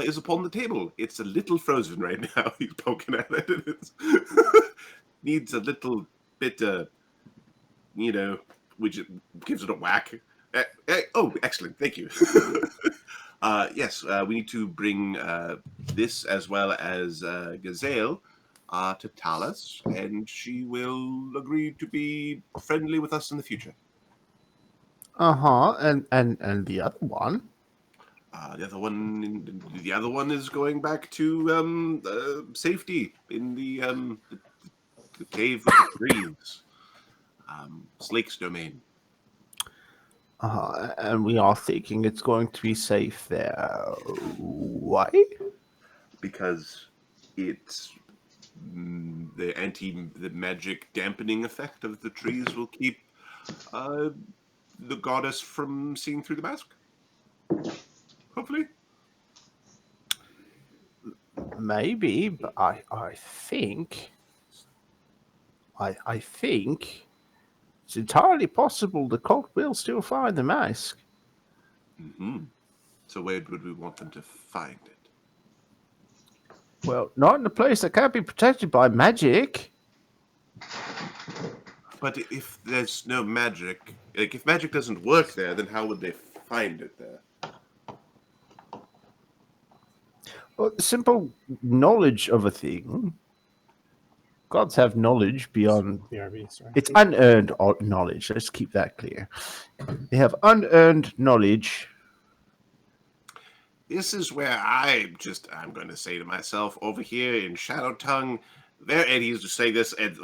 is upon the table. It's a little frozen right now. He's poking at it. It's needs a little bit, which gives it a whack. Oh, excellent. Thank you. Yes, we need to bring this as well as Gazelle to Talis, and she will agree to be friendly with us in the future. And the other one? The other one is going back to safety in the cave with the trees, Slake's domain. And we are thinking it's going to be safe there. Why? Because it's the magic dampening effect of the trees will keep the goddess from seeing through the mask. Hopefully. Maybe, but I think it's entirely possible the cult will still find the mask. Mm-hmm. So where would we want them to find it? Well, not in a place that can't be protected by magic. But if there's no magic, like if magic doesn't work there, then how would they find it there? Well, simple knowledge of a thing. Gods have knowledge beyond. BRB, sorry. It's unearned knowledge. Let's keep that clear. They have unearned knowledge. This is where I'm going to say to myself over here in Shadow Tongue, there, and he's just saying this, and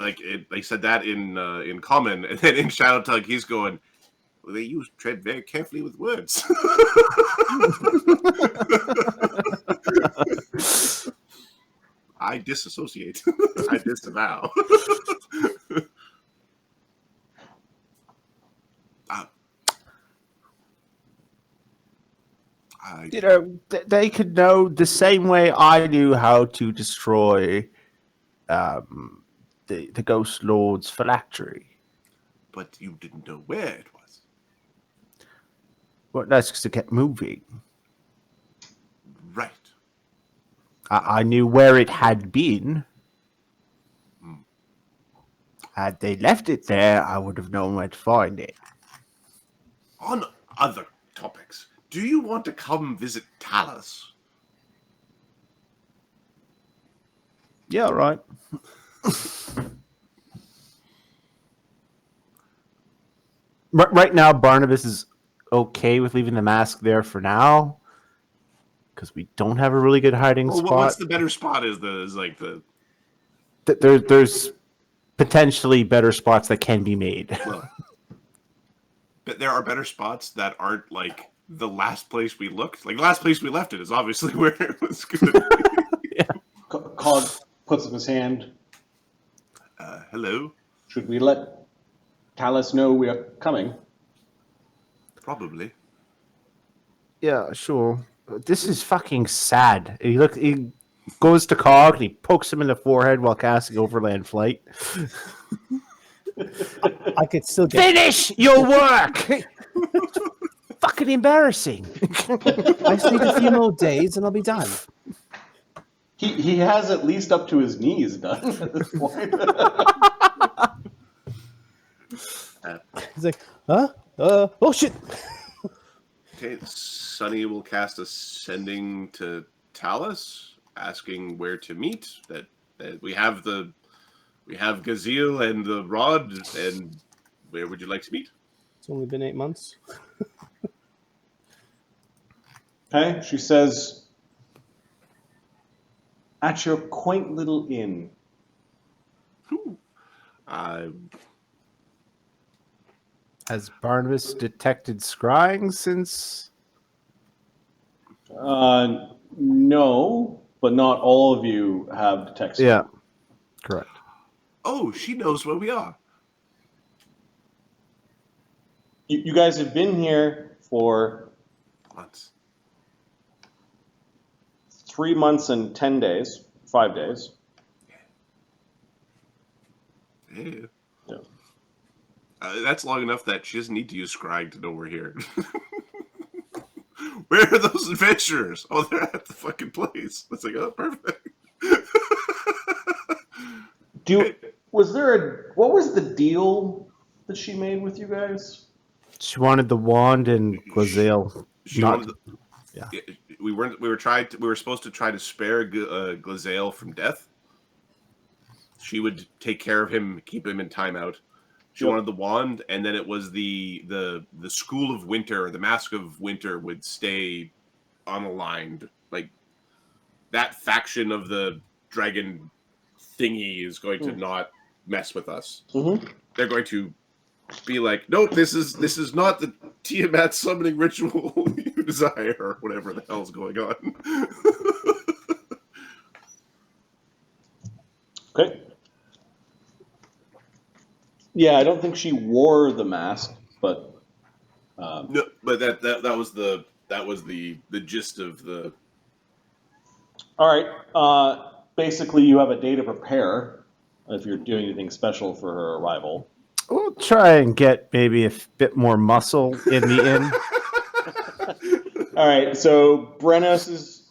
they said that in Common, and then in Shadow Tongue he's going, well, they tread very carefully with words. I disassociate. I disavow. They could know the same way I knew how to destroy the Ghost Lord's phylactery. But you didn't know where it was. Well, that's because it kept moving. Right. I knew where it had been. Had they left it there, I would have known where to find it. On other topics, do you want to come visit Talis? Yeah, right. Right now, Barnabas is okay with leaving the mask there for now, because we don't have a really good hiding spot. What's the better spot? There's potentially better spots that can be made. Well, but there are better spots that aren't like the last place we looked. Like the last place we left it is obviously where it was good. Yeah. Cog puts up his hand. Hello? Should we let Talis know we are coming? Probably. Yeah, sure. This is fucking sad. He goes to Cog and he pokes him in the forehead while casting Overland Flight. I could still get. Finish your work! Fucking embarrassing. I just need a few more days and I'll be done. He has at least up to his knees done at this point. He's like, huh? Oh shit! Okay, Sunny will cast Ascending to Talis, asking where to meet. That we have Gazelle and the Rod, and where would you like to meet? It's only been 8 months. Okay, she says, at your quaint little inn. Has Barnabas detected scrying since? No, but not all of you have detected. Yeah, correct. Oh, she knows where we are. You guys have been here for Months. 3 months and 10 days, 5 days. Yeah. Yeah. That's long enough that she doesn't need to use Scryg to know we're here. Where are those adventurers? Oh, they're at the fucking place. It's like, oh, perfect. What was the deal that she made with you guys? She wanted the wand and Glazale. She Not- wanted the, yeah. We were supposed to try to spare Glazale from death. She would take care of him, keep him in timeout. She wanted the wand, and then it was the School of Winter, the Mask of Winter would stay unaligned. Like, that faction of the dragon thingy is going to not mess with us. Mm-hmm. They're going to be like, nope, this is not the Tiamat summoning ritual you desire, or whatever the hell's going on. Okay. Yeah, I don't think she wore the mask, but No, but that was the gist of the. all right. Basically, you have a day to prepare if you're doing anything special for her arrival. We'll try and get maybe a bit more muscle in the inn. All right, so Brennos is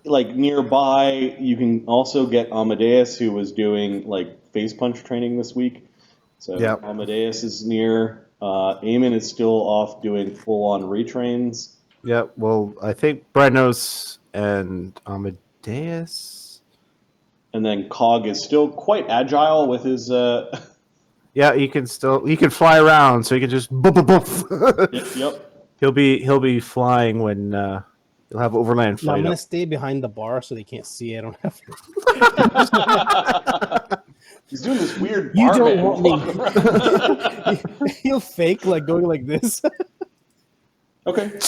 like nearby. You can also get Amadeus, who was doing like face punch training this week. So Yep. Amadeus is near. Eamon is still off doing full-on retrains. Yeah, well, I think Brennos and Amadeus. And then Cog is still quite agile with his. Yeah, he can fly around, so he can just boof, boof, boof. Yep. He'll be flying when he'll have overland No, I'm flight. gonna Up. stay behind the bar so they can't see. I don't have. He's doing this weird. You don't barman want walk me. around. He'll fake like going like this. Okay.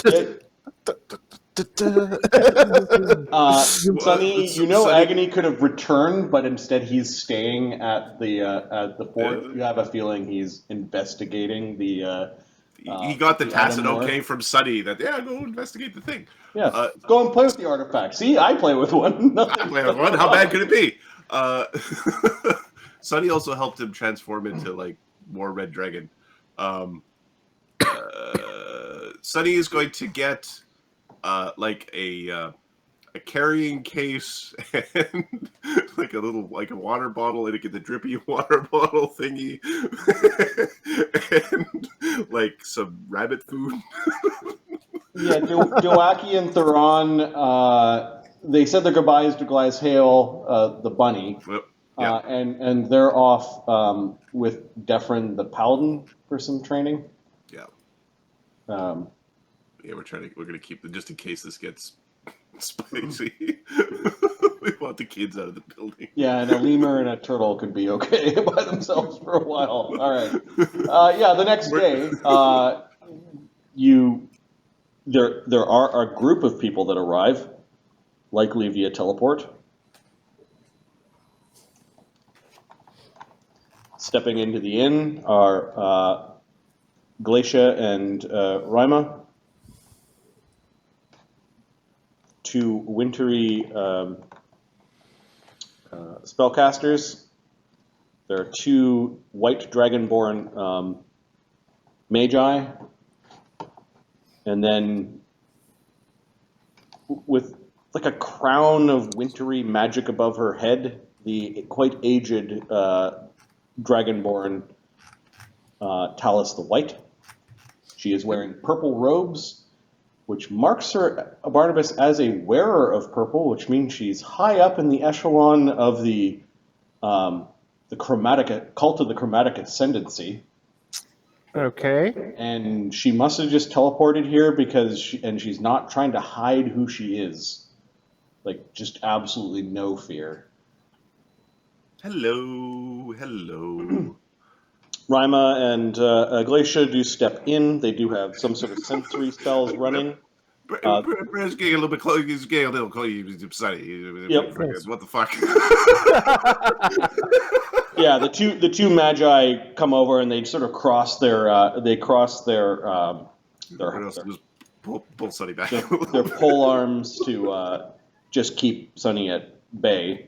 Sonny, you know Sonny- Agony could have returned, but instead he's staying at the fort. You have a feeling he's investigating the. He got the tacit item okay north. from Sunny that go investigate the thing. Yeah, go and play with the artifact. See, I play with one. I play with one. How bad could it be? Sunny also helped him transform into like more Red Dragon. Sunny is going to get like a carrying case and like a water bottle, and it get the drippy water bottle thingy, and like some rabbit food. Yeah, Dowaki and Theron, they said their goodbyes to Glyshale, the bunny, Yeah. and they're off with Defrin the Paladin for some training. Yeah. Yeah, we're gonna keep them just in case this gets spicy. We want the kids out of the building. Yeah, and a lemur and a turtle could be okay by themselves for a while. All right. Yeah, the next day, there are a group of people that arrive, likely via teleport. Stepping into the inn are Glacia and Rima, two wintry spellcasters. There are two white dragonborn magi, and then with like a crown of wintry magic above her head, the quite aged dragonborn Talis the White. She is wearing purple robes, which marks her, Barnabas, as a wearer of purple, which means she's high up in the echelon of the chromatic cult of the chromatic ascendancy. Okay. And she must have just teleported here because she's not trying to hide who she is. Like, just absolutely no fear. Hello. Rima and Glacia do step in. They do have some sort of sensory spells running. Brent's getting a little bit close. He's getting a little close. He's upset. Yep. What the fuck? Yeah, the two magi come over and they sort of cross their Pull Sunny back. their pole arms to just keep Sunny at bay.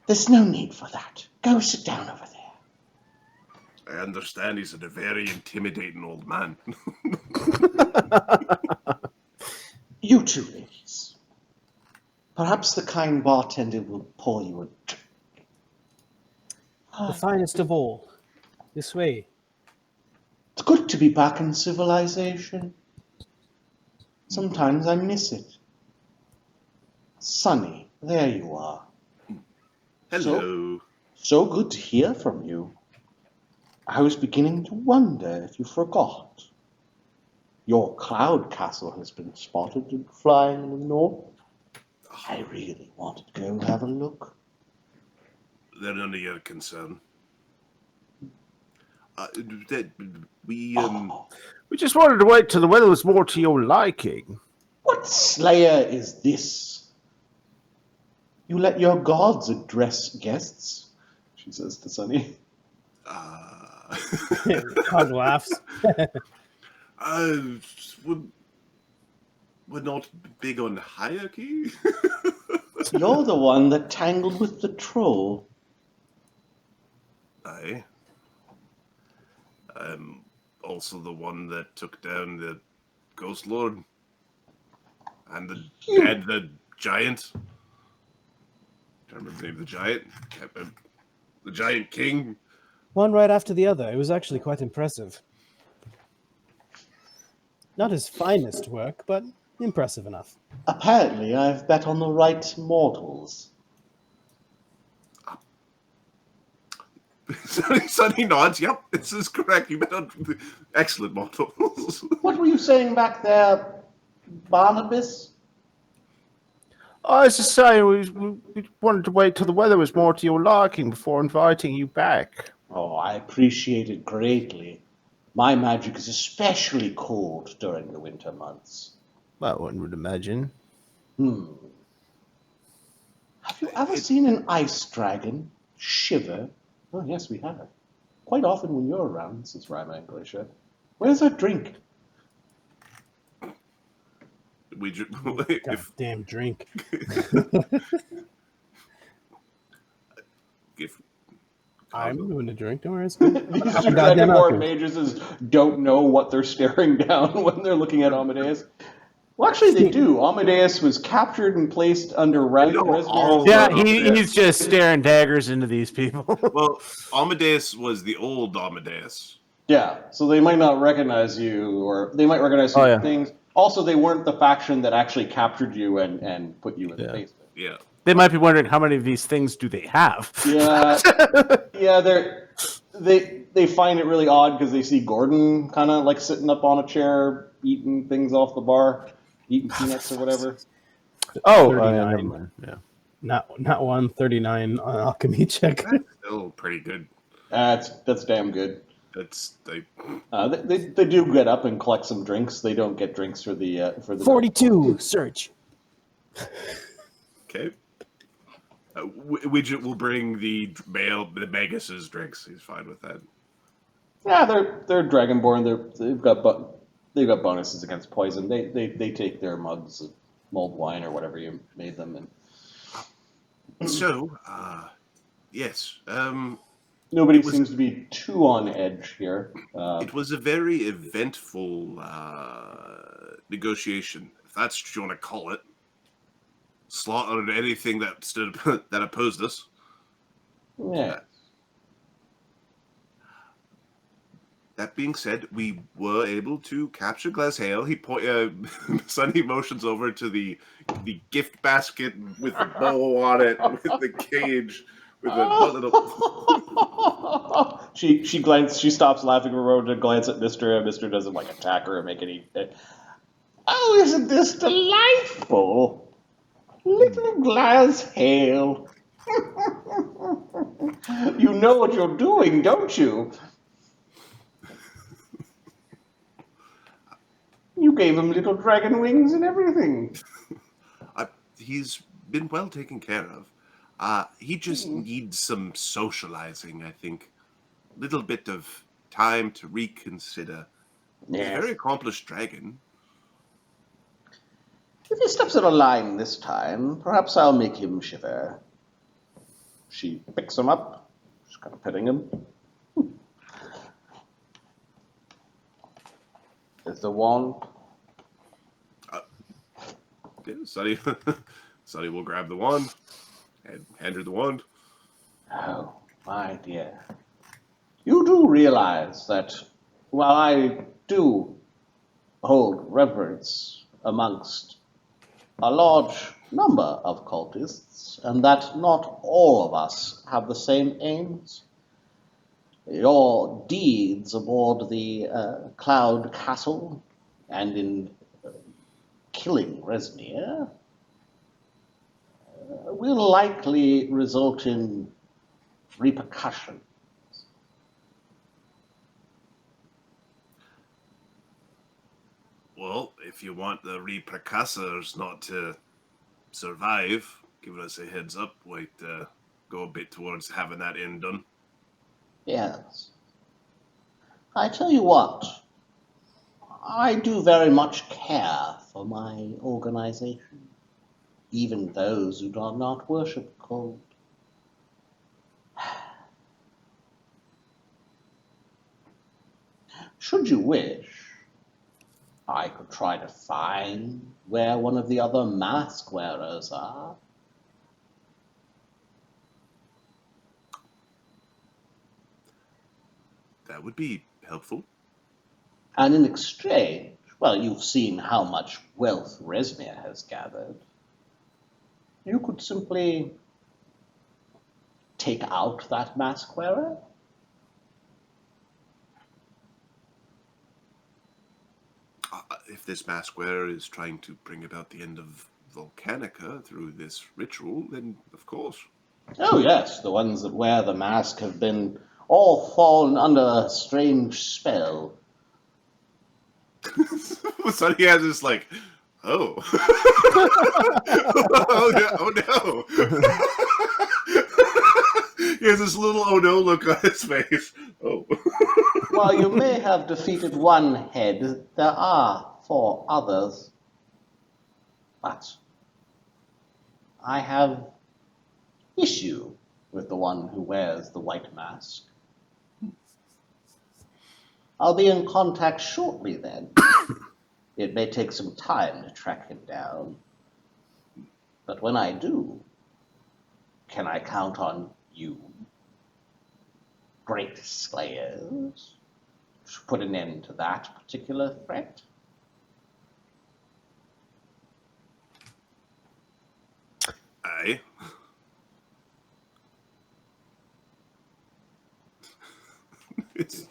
There's no need for that. Go sit down over there. I understand he's a very intimidating old man. You two ladies. Perhaps the kind bartender will pour you a drink. The finest of all. This way. It's good to be back in civilization. Sometimes I miss it. Sonny, there you are. Hello. So good to hear from you. I was beginning to wonder if you forgot. Your cloud castle has been spotted and flying in the north. I really wanted to go have a look. They're none of your concern. We We just wanted to wait till the weather was more to your liking. What slayer is this? You let your gods address guests, she says to Sunny. Cog laughs. we're not big on hierarchy. You're the one that tangled with the troll. Aye. I'm also the one that took down the Ghost Lord and the giant. I can't remember the name of the giant. The Giant King. One right after the other. It was actually quite impressive. Not his finest work, but impressive enough. Apparently, I've bet on the right mortals. Sonny nods. Yep, this is correct. You bet on excellent models. What were you saying back there, Barnabas? I was just saying we wanted to wait till the weather was more to your liking before inviting you back. Oh, I appreciate it greatly. My magic is especially cold during the winter months. Well, one would imagine. Have you ever seen an ice dragon shiver? Oh, yes, we have. Quite often when you're around, says Rima and Glacier. Where's our drink? Damn drink. I'm doing a drink. Don't worry. It's good. These two goddamn Dragonborn outfit. mages don't know what they're staring down when they're looking at Amadeus. Well, actually, they do. Amadeus was captured and placed under Raspberry. Yeah, he's just staring daggers into these people. Well, Amadeus was the old Amadeus. Yeah, so they might not recognize you, or they might recognize certain things. Also, they weren't the faction that actually captured you and put you in the basement. Yeah. They might be wondering how many of these things do they have. Yeah, they find it really odd because they see Gordon kind of like sitting up on a chair, eating things off the bar, eating peanuts or whatever. Oh, 39. never mind. Yeah. Not 139 on alchemy check. That's still pretty good. That's damn good. That's They do get up and collect some drinks. They don't get drinks for the 42 search. okay. Widget will bring the Magus's drinks. He's fine with that. Yeah, they're Dragonborn. They've got bonuses against poison. They take their mugs of mulled wine or whatever you made them. And So, yes. nobody seems to be too on edge here. It was a very eventful negotiation, if that's what you want to call it. Slaughtered anything that opposed us. Yeah. That being said, we were able to capture Glazhail. Sonny motions over to the gift basket with the bow on it, with the cage, with a little. She stops laughing for a moment to glance at Mister, and Mister doesn't like attack her or make any. Oh, isn't this delightful? Little Glazhail. You know what you're doing, don't you? You gave him little dragon wings and everything. He's been well taken care of. He just needs some socializing, I think. A little bit of time to reconsider. He's a very accomplished dragon. If he steps out of line this time, perhaps I'll make him shiver. She picks him up, Just kind of petting him. Is the wand? Yeah, Sonny, Sonny will grab the wand and hand her the wand. Oh, my dear. You do realize that while I do hold reverence amongst a large number of cultists, and that not all of us have the same aims, your deeds aboard the Cloud Castle and in killing Resnir will likely result in repercussions. Well, if you want the repercussors not to survive, giving us a heads up, might go a bit towards having that end done. Yes. I tell you what, I do very much care for my organization, even those who do not worship cold. Should you wish, I could try to find where one of the other mask wearers are. That would be helpful. And in exchange, well, you've seen how much wealth Resmir has gathered. You could simply take out that mask wearer. If this mask wearer is trying to bring about the end of Volcanica through this ritual, then of course. Oh yes, the ones that wear the mask have been all fallen under a strange spell. So he has this like, oh. Oh no. He has this little oh no look on his face. Oh. While you may have defeated one head, there are 4 others. But I have issue with the one who wears the white mask. I'll be in contact shortly then. It may take some time to track him down. But when I do, can I count on you, great slayers, to put an end to that particular threat? Aye. It's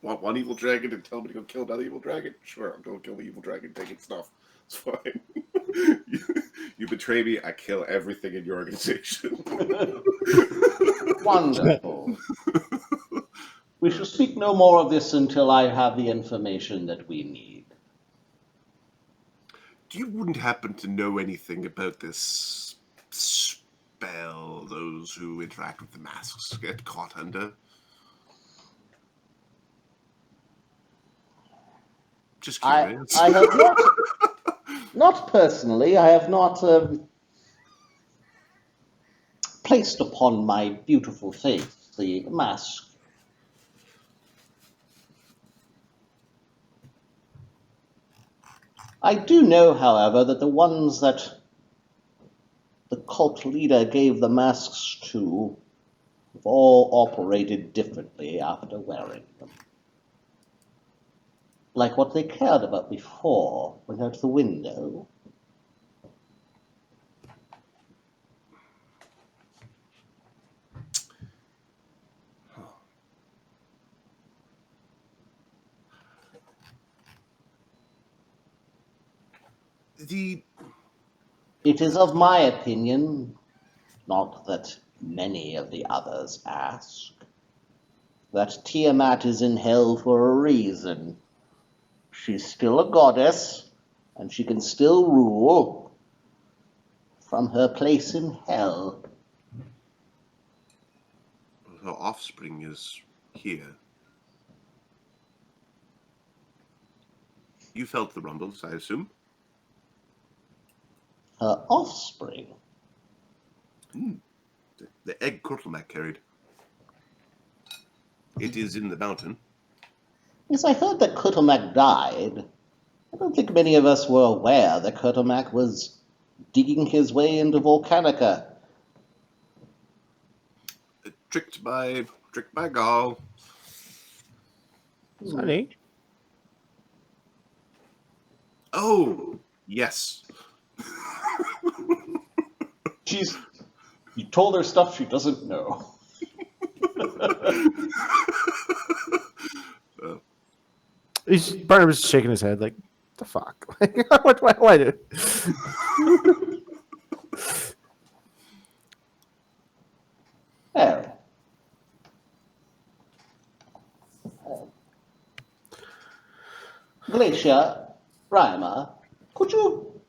want one evil dragon to tell me to go kill another evil dragon? Sure, I'll go kill the evil dragon, take its stuff. It's fine. You betray me, I kill everything in your organization. Wonderful. We shall speak no more of this until I have the information that we need. You wouldn't happen to know anything about this spell those who interact with the masks get caught under? Just curious. I have not personally, I have not placed upon my beautiful face the mask. I do know, however, that the ones that the cult leader gave the masks to have all operated differently after wearing them. Like what they cared about before went out the window. It is of my opinion, not that many of the others ask, that Tiamat is in hell for a reason. She's still a goddess, and she can still rule from her place in hell. Her offspring is here. You felt the rumbles, I assume? Her offspring? The egg Kurtlemak carried. It is in the mountain. Yes, I heard that Kurtulmak died. I don't think many of us were aware that Kurtulmak was digging his way into Volcanica. Tricked by Gaul. Sonny, Oh, yes. You told her stuff she doesn't know. Barnabas is shaking his head like, the fuck? Why do? Well, Glacier, Reimer, could you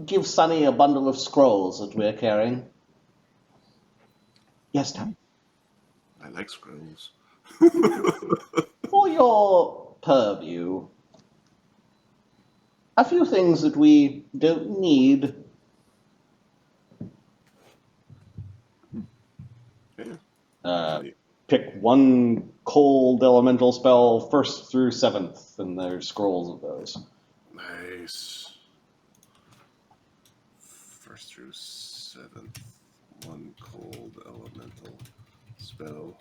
give Sonny a bundle of scrolls that we're carrying? Yes, Tom. I like scrolls. For your purview, a few things that we don't need. Pick one cold elemental spell 1st through 7th, and there's scrolls of those. Nice. 1st through 7th. One cold elemental spell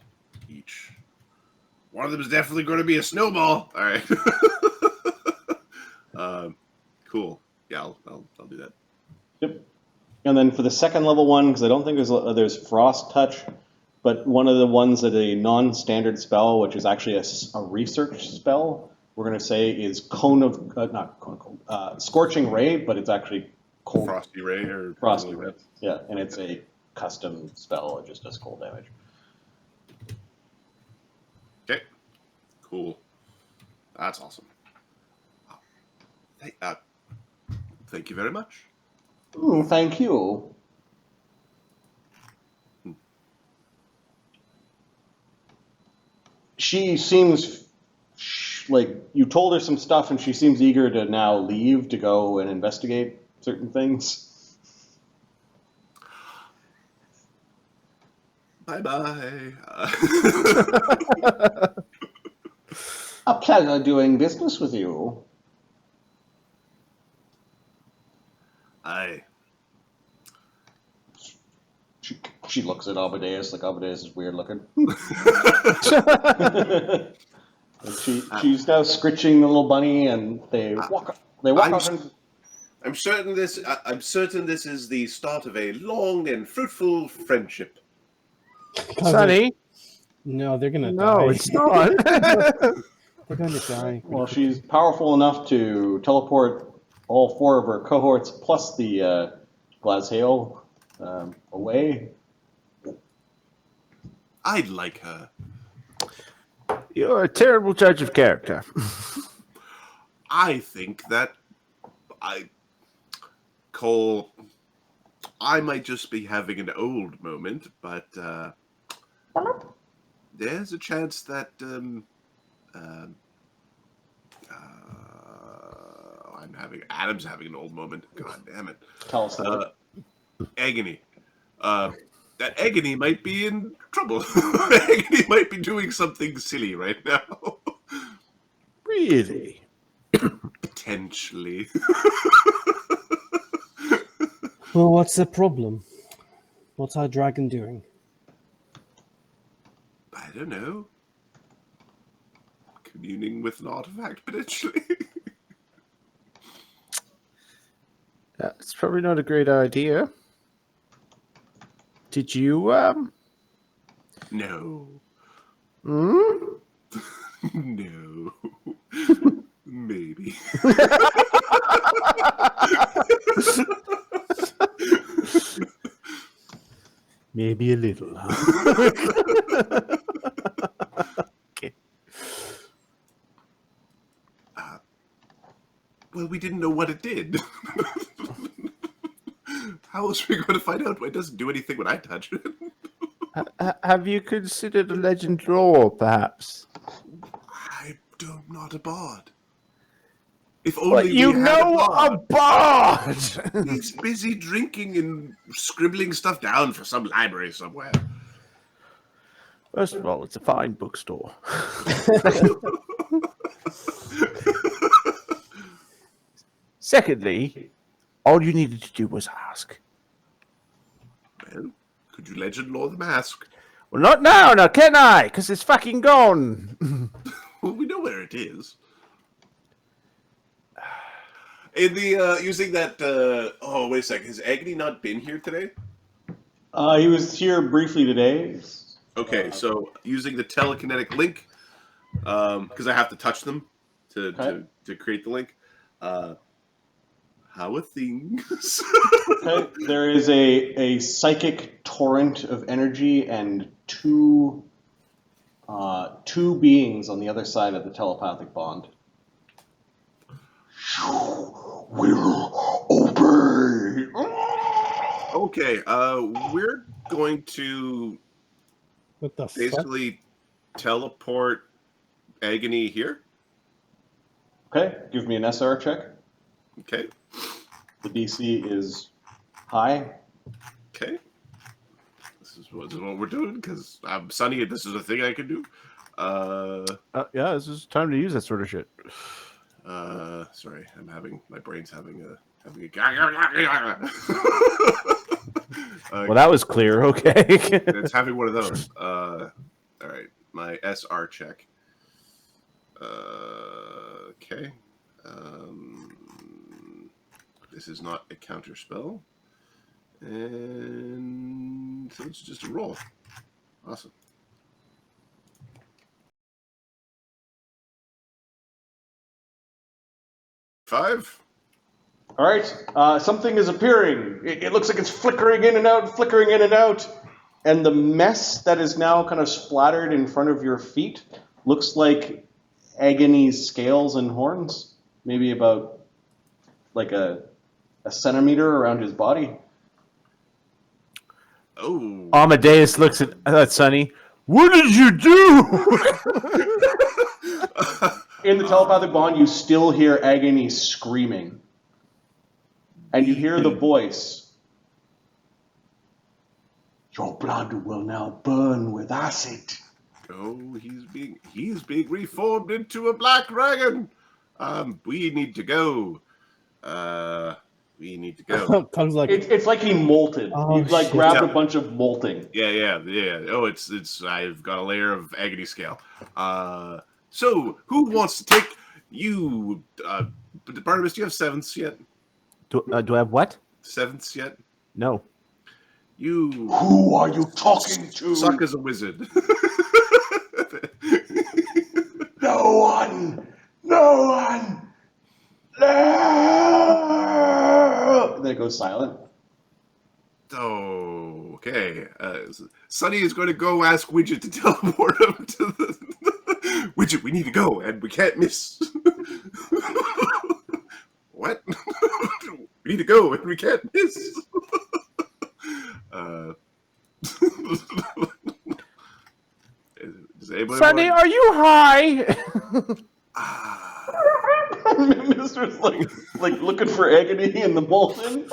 each. One of them is definitely going to be a snowball. All right. Cool. Yeah, I'll do that. Yep. And then for the 2nd level one, because I don't think there's Frost Touch, but one of the ones that a non-standard spell, which is actually a research spell, we're going to say is Scorching Ray, but it's actually cold. Frosty Ray or Frosty Ray. Yeah, and it's a custom spell. It just does cold damage. Okay. Cool. That's awesome. Thank you very much. Thank you. She seems like you told her some stuff, and she seems eager to now leave to go and investigate certain things. Bye-bye. A pleasure doing business with you. Aye. She looks at Amadeus like Amadeus is weird looking. And she's now scritching the little bunny, and they walk out. I'm certain this is the start of a long and fruitful friendship. Sonny, No, they're gonna no, die. it's not. They're gonna die. Well, she's powerful enough to teleport all 4 of her cohorts plus the Glazhail away. I'd like her. You're a terrible judge of character. I think that Cole, I might just be having an old moment, but there's a chance that Adam's having an old moment. God damn it. Tell us that. Agony. That Agony might be in trouble. Agony might be doing something silly right now. Really? Potentially. Well, what's the problem? What's our dragon doing? I don't know. Communing with an artifact, potentially. That's probably not a great idea. Did you, No. Hmm? No. Maybe. Maybe a little. Huh? Okay. Well, we didn't know what it did. How else are we going to find out? It doesn't do anything when I touch it. Have you considered a legend lore, perhaps? I'm not a bard. If only But you we had know a a bard! He's busy drinking and scribbling stuff down for some library somewhere. First of all, it's a fine bookstore. Secondly, all you needed to do was ask. Well, could you legend lore the mask? Well, not now, can I? Because it's fucking gone. Well, we know where it is. In the using that. Oh, wait a second. Has Agony not been here today? He was here briefly today. Okay, so using the telekinetic link, because I have to touch them to create the link. How are things? Okay. There is a psychic torrent of energy and two beings on the other side of the telepathic bond. Will obey. Okay, we're going to What the fuck? basically teleport Agony here. Okay, give me an SR check. Okay, The DC is high. okay. This is what we're doing because I'm Sunny and this is a thing I can do. Yeah, this is time to use that sort of shit. Sorry, my brain's having a. Well, that was clear. Okay. It's having one of those. All right, my SR check. Okay. This is not a counter spell, and so it's just a roll. Awesome. Five. All right, something is appearing. It looks like it's flickering in and out, and the mess that is now kind of splattered in front of your feet looks like Agony's scales and horns, maybe about like a centimeter around his body. Oh. Amadeus looks at Sonny. What did you do? In the telepathic bond, you still hear Agony screaming. And you hear the voice. Your blood will now burn with acid. Oh, he's being reformed into a black dragon. We need to go. We need to go. Comes like, It's like he molted. Oh, He like shit. grabbed a bunch of molting. Yeah. Oh, it's. I've got a layer of agony scale. So who wants to take you? Barnabas, do you have sevenths yet? Do I have what? Sevenths yet? No. You Who are you talking to? suck as a wizard. No one! No one! No! Then it goes silent. Oh, okay. Sunny is going to go ask Widget to teleport him to the Widget. We need to go, and we can't miss. What? We need to go, and we can't miss. Does anybody Sonny, want... are you high? Mister's like looking for Agony in the molten.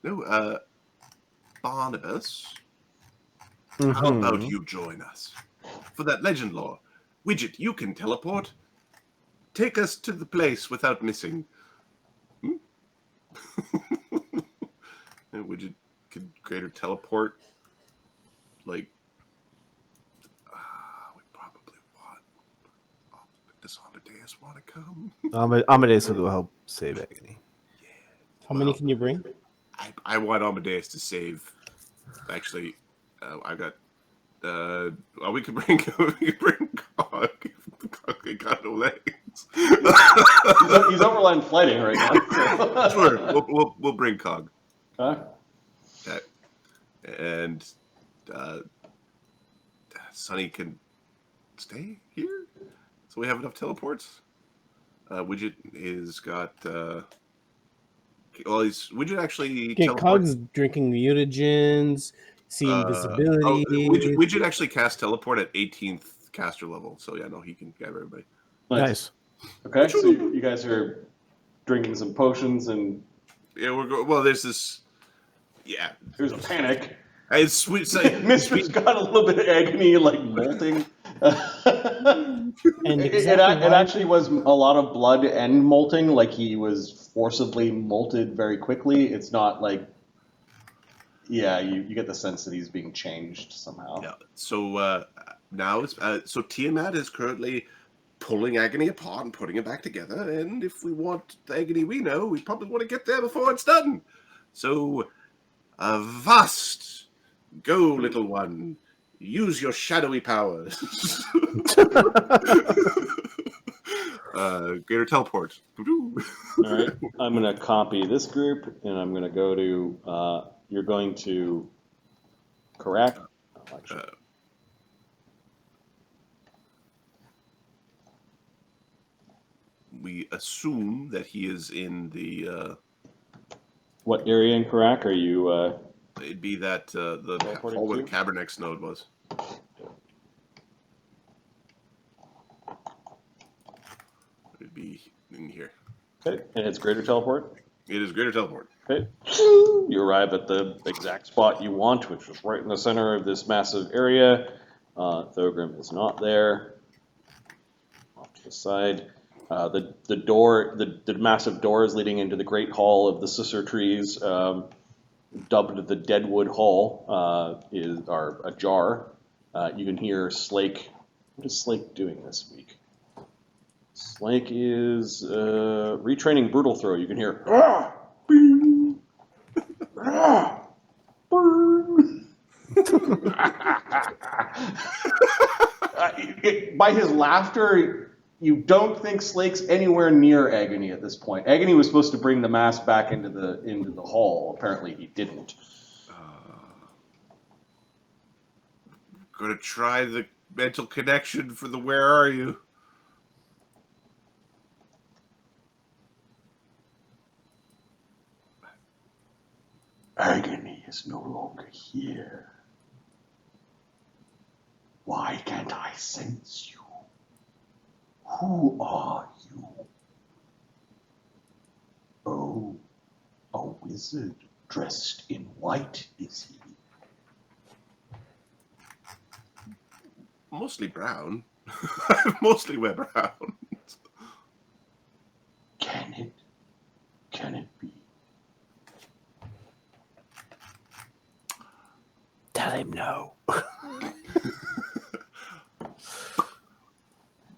No, Barnabas, how about you join us for that legend lore? Widget, you can teleport. Take us to the place without missing. And Widget could create a teleport. Like, we probably want. Does Amadeus want to come? Amadeus will go help save Agony. how many can you bring? I want Amadeus to save. Actually, I got. We can bring Cog. Cog ain't got no legs. He's overland flighting right now. Sure, we'll bring Cog. Huh? Okay. And Sunny can stay here, so we have enough teleports. Widget is got. Widget actually. Okay, Cog's drinking mutagens, see invisibility. Widget actually cast teleport at 18th caster level, so yeah, no, he can grab everybody. Nice. Okay, so you guys are drinking some potions and Yeah, well, there's this. Yeah. There's a panic. It's sweet. Mistress got a little bit of agony, like molting. And It exactly why actually was a lot of blood and molting, like he was forcibly molted very quickly. It's not like, yeah, you get the sense that he's being changed somehow. Yeah. So now it's so Tiamat is currently pulling Agony apart and putting it back together. And if we want the Agony we know, we probably want to get there before it's done. So, Avast, go, little one. Use your shadowy powers. Greater teleport. All right, I'm going to copy this group, and I'm going to go to, you're going to correct. We assume that he is in the... What area in Karak are you? it'd be that the Teleporting hall where the to? Cabernex node was. It'd be in here. Okay, and it's greater teleport. It is greater teleport. Okay, you arrive at the exact spot you want, which is right in the center of this massive area. Thogrim is not there. Off to the side. The door, the massive doors leading into the great hall of the Sisser trees, dubbed the Deadwood Hall, are ajar. You can hear Slake. What is Slake doing this week? Slake is retraining Brutal Throw. You can hear. "Ah, bing, ah, burn." By his laughter, you don't think Slake's anywhere near Agony at this point. Agony was supposed to bring the mask back into the hall. Apparently, he didn't. Gonna try the mental connection for the where are you? Agony is no longer here. Why can't I sense you? Who are you? Oh, a wizard dressed in white, is he? Mostly brown. Mostly wear brown. Can it be? Tell him no.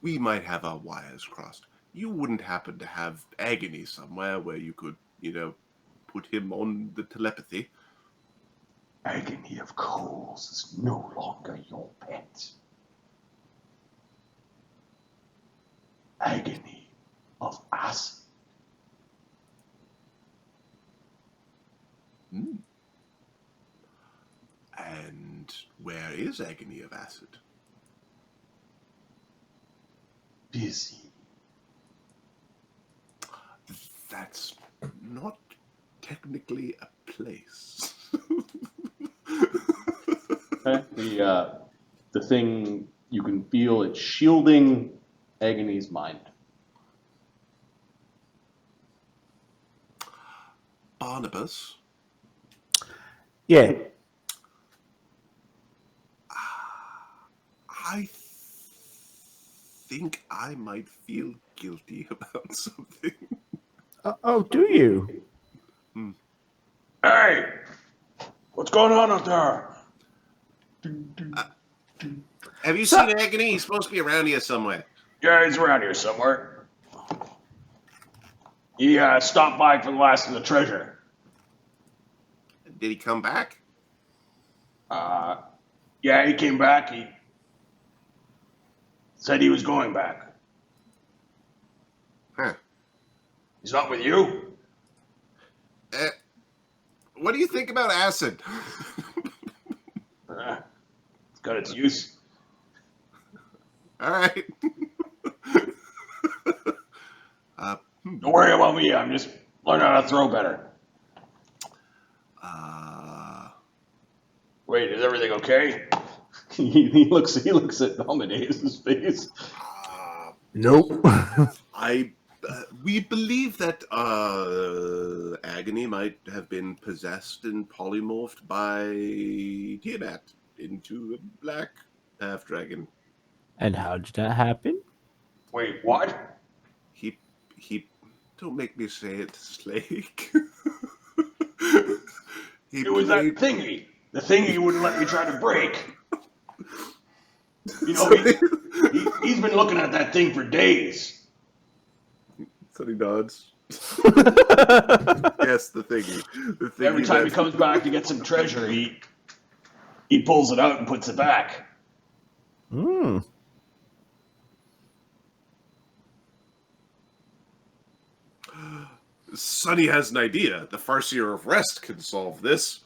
We might have our wires crossed. You wouldn't happen to have Agony somewhere where you could, put him on the telepathy. Agony-of-Coals is no longer your pet. Agony of acid. And where is Agony of Acid? Busy. That's not technically a place. Okay. The thing you can feel it's shielding Agony's mind. Barnabas? Yeah. I think I might feel guilty about something. Oh, do you? Hey! What's going on out there? Have you seen Agony? He's supposed to be around here somewhere. Yeah, he's around here somewhere. He stopped by for the last of the treasure. Did he come back? Yeah, he came back. He said he was going back. Huh. He's not with you? What do you think about acid? It's got its use. All right. Don't worry about me. I'm just learning how to throw better. Wait, is everything okay? he looks at Amadeus' face. Nope. I We believe that Agony might have been possessed and polymorphed by Tiamat into a black half-dragon. And how did that happen? Wait, what? He... Don't make me say it, Slake. It was that thingy. The thingy you wouldn't let me try to break. You know, he's been looking at that thing for days. Sonny nods. Yes, the thingy. The thingy. Every time he comes back to get some treasure, he pulls it out and puts it back. Hmm. Sonny has an idea. The Farseer of Rest can solve this.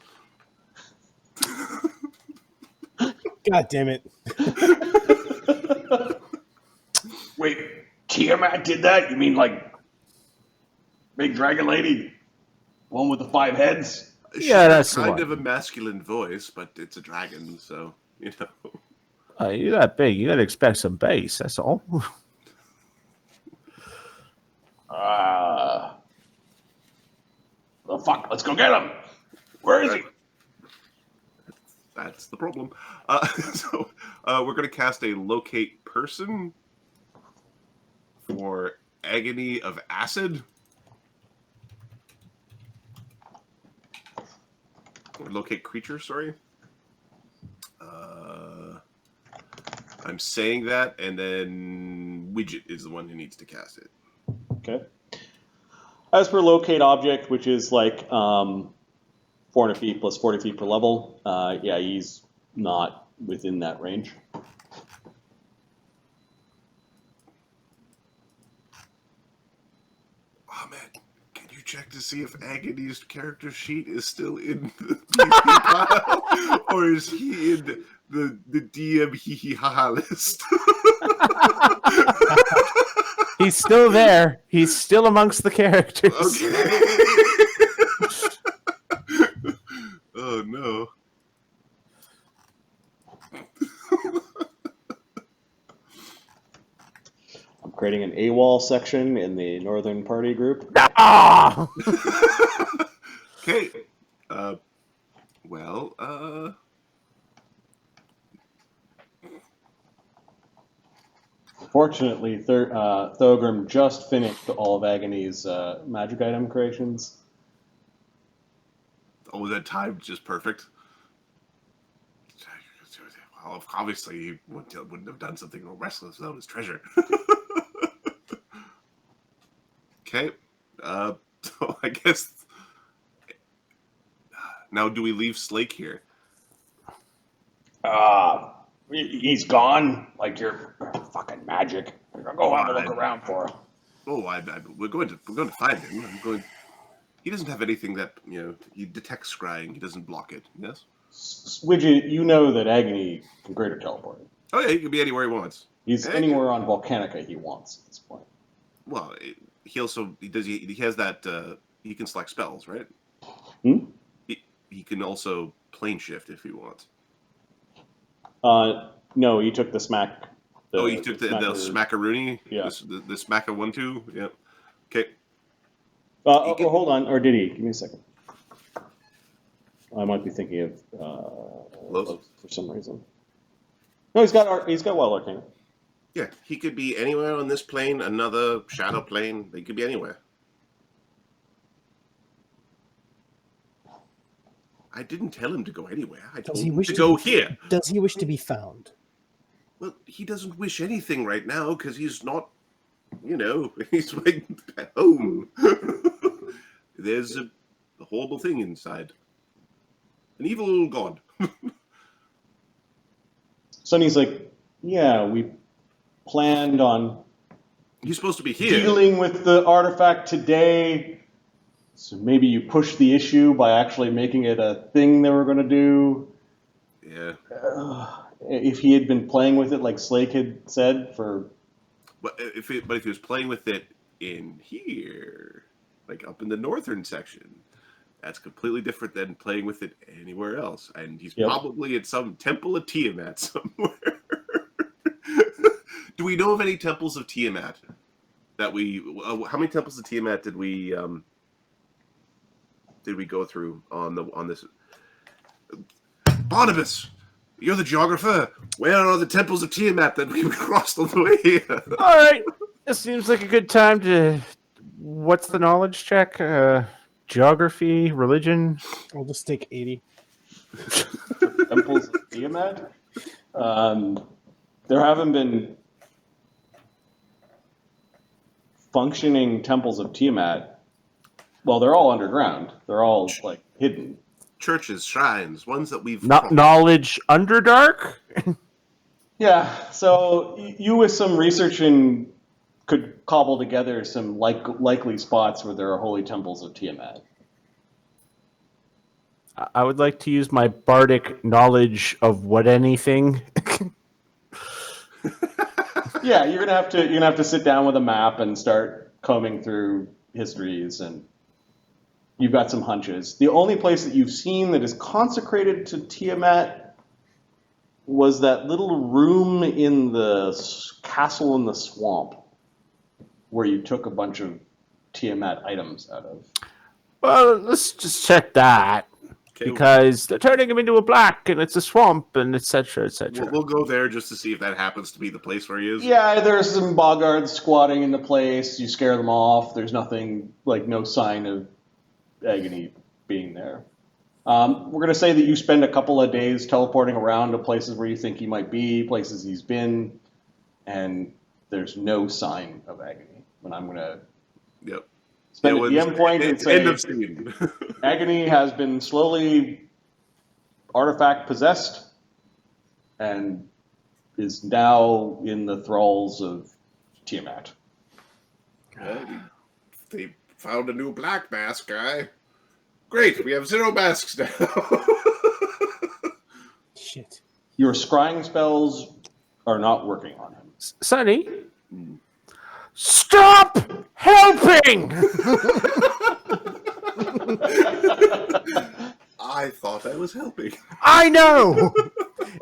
God damn it. Wait, Tiamat did that? You mean like big dragon lady? One with the 5 heads? Yeah, that's the kind one. of a masculine voice, but it's a dragon, so you know. You're that big. You gotta expect some bass. That's all. The fuck, let's go get him. Where is he? That's the problem. So we're going to cast a locate person for Agony of Acid. Or locate creature, sorry. I'm saying that, and then Widget is the one who needs to cast it. Okay. As per locate object, which is like 400 feet plus 40 feet per level, yeah, he's not within that range. Oh man, can you check to see if Agony's character sheet is still in the PP pile, or is he in the DM hee hee ha ha list? He's still there. He's still amongst the characters. Okay. Oh no. I'm creating an AWOL section in the Northern Party group. Ah! Okay. Fortunately, Thogrim just finished all of Agony's magic item creations. Oh, that timed just perfect. Well, obviously, he wouldn't have done something real restless without his treasure. Okay. So I guess. Now, do we leave Slake here? He's gone. Like you're fucking magic. Go have a look around for him. Oh, we're going to find him. He doesn't have anything that he detects scrying. He doesn't block it. Yes. Widget, you know that Agony can greater teleport. Oh yeah, he can be anywhere he wants. He's anywhere on Volcanica he wants at this point. Well, he has that. He can select spells, right? Hmm? He can also plane shift if he wants. No, he took the smack. He took the smackaroony. Yeah. The smacka 1-2. Yeah. Okay. Hold on, or did he? Give me a second. I might be thinking of Lowe's for some reason. No, he's got Wild Arcana. Yeah, he could be anywhere on this plane, another shadow plane. They could be anywhere. I didn't tell him to go anywhere. I told him to go here. Does he wish to be found? Well, he doesn't wish anything right now because he's not, he's right at home. There's a horrible thing inside. An evil god. Sonny's like, yeah, we planned on He's supposed to be here. dealing with the artifact today. So maybe you push the issue by actually making it a thing they were going to do. Yeah. If he had been playing with it like Slake had said But if he was playing with it in here, like up in the northern section, that's completely different than playing with it anywhere else. And he's probably at some temple of Tiamat somewhere. Do we know of any temples of Tiamat that we how many temples of Tiamat did we go through on this? Barnabas, you're the geographer. Where are the temples of Tiamat that we crossed on the way here? All right. This seems like a good time to. What's the knowledge check? Geography, religion. I'll just take 80. Temples of Tiamat? There haven't been functioning temples of Tiamat. Well, they're all underground. They're all like hidden. Churches, shrines, ones that we've Not knowledge underdark. Yeah, so you with some researching could cobble together some likely spots where there are holy temples of Tiamat. I would like to use my bardic knowledge of what anything. Yeah, you're gonna have to sit down with a map and start combing through histories, and you've got some hunches. The only place that you've seen that is consecrated to Tiamat was that little room in the castle in the swamp where you took a bunch of Tiamat items out of. Well, let's just check that. Okay, Because they're turning him into a black, and it's a swamp, and etc., etc. we'll go there just to see if that happens to be the place where he is. Yeah, there's some boggards squatting in the place. You scare them off. There's nothing, like no sign of Agony being there. We're going to say that you spend a couple of days teleporting around to places where you think he might be, places he's been, and there's no sign of Agony. And I'm going to Yep. spend a DM point and say End of scene. Agony has been slowly artifact possessed and is now in the thralls of Tiamat. Well, they found a new black mask guy. Great, we have 0 masks now. Shit. Your scrying spells are not working on him. Sonny, stop helping! I thought I was helping. I know.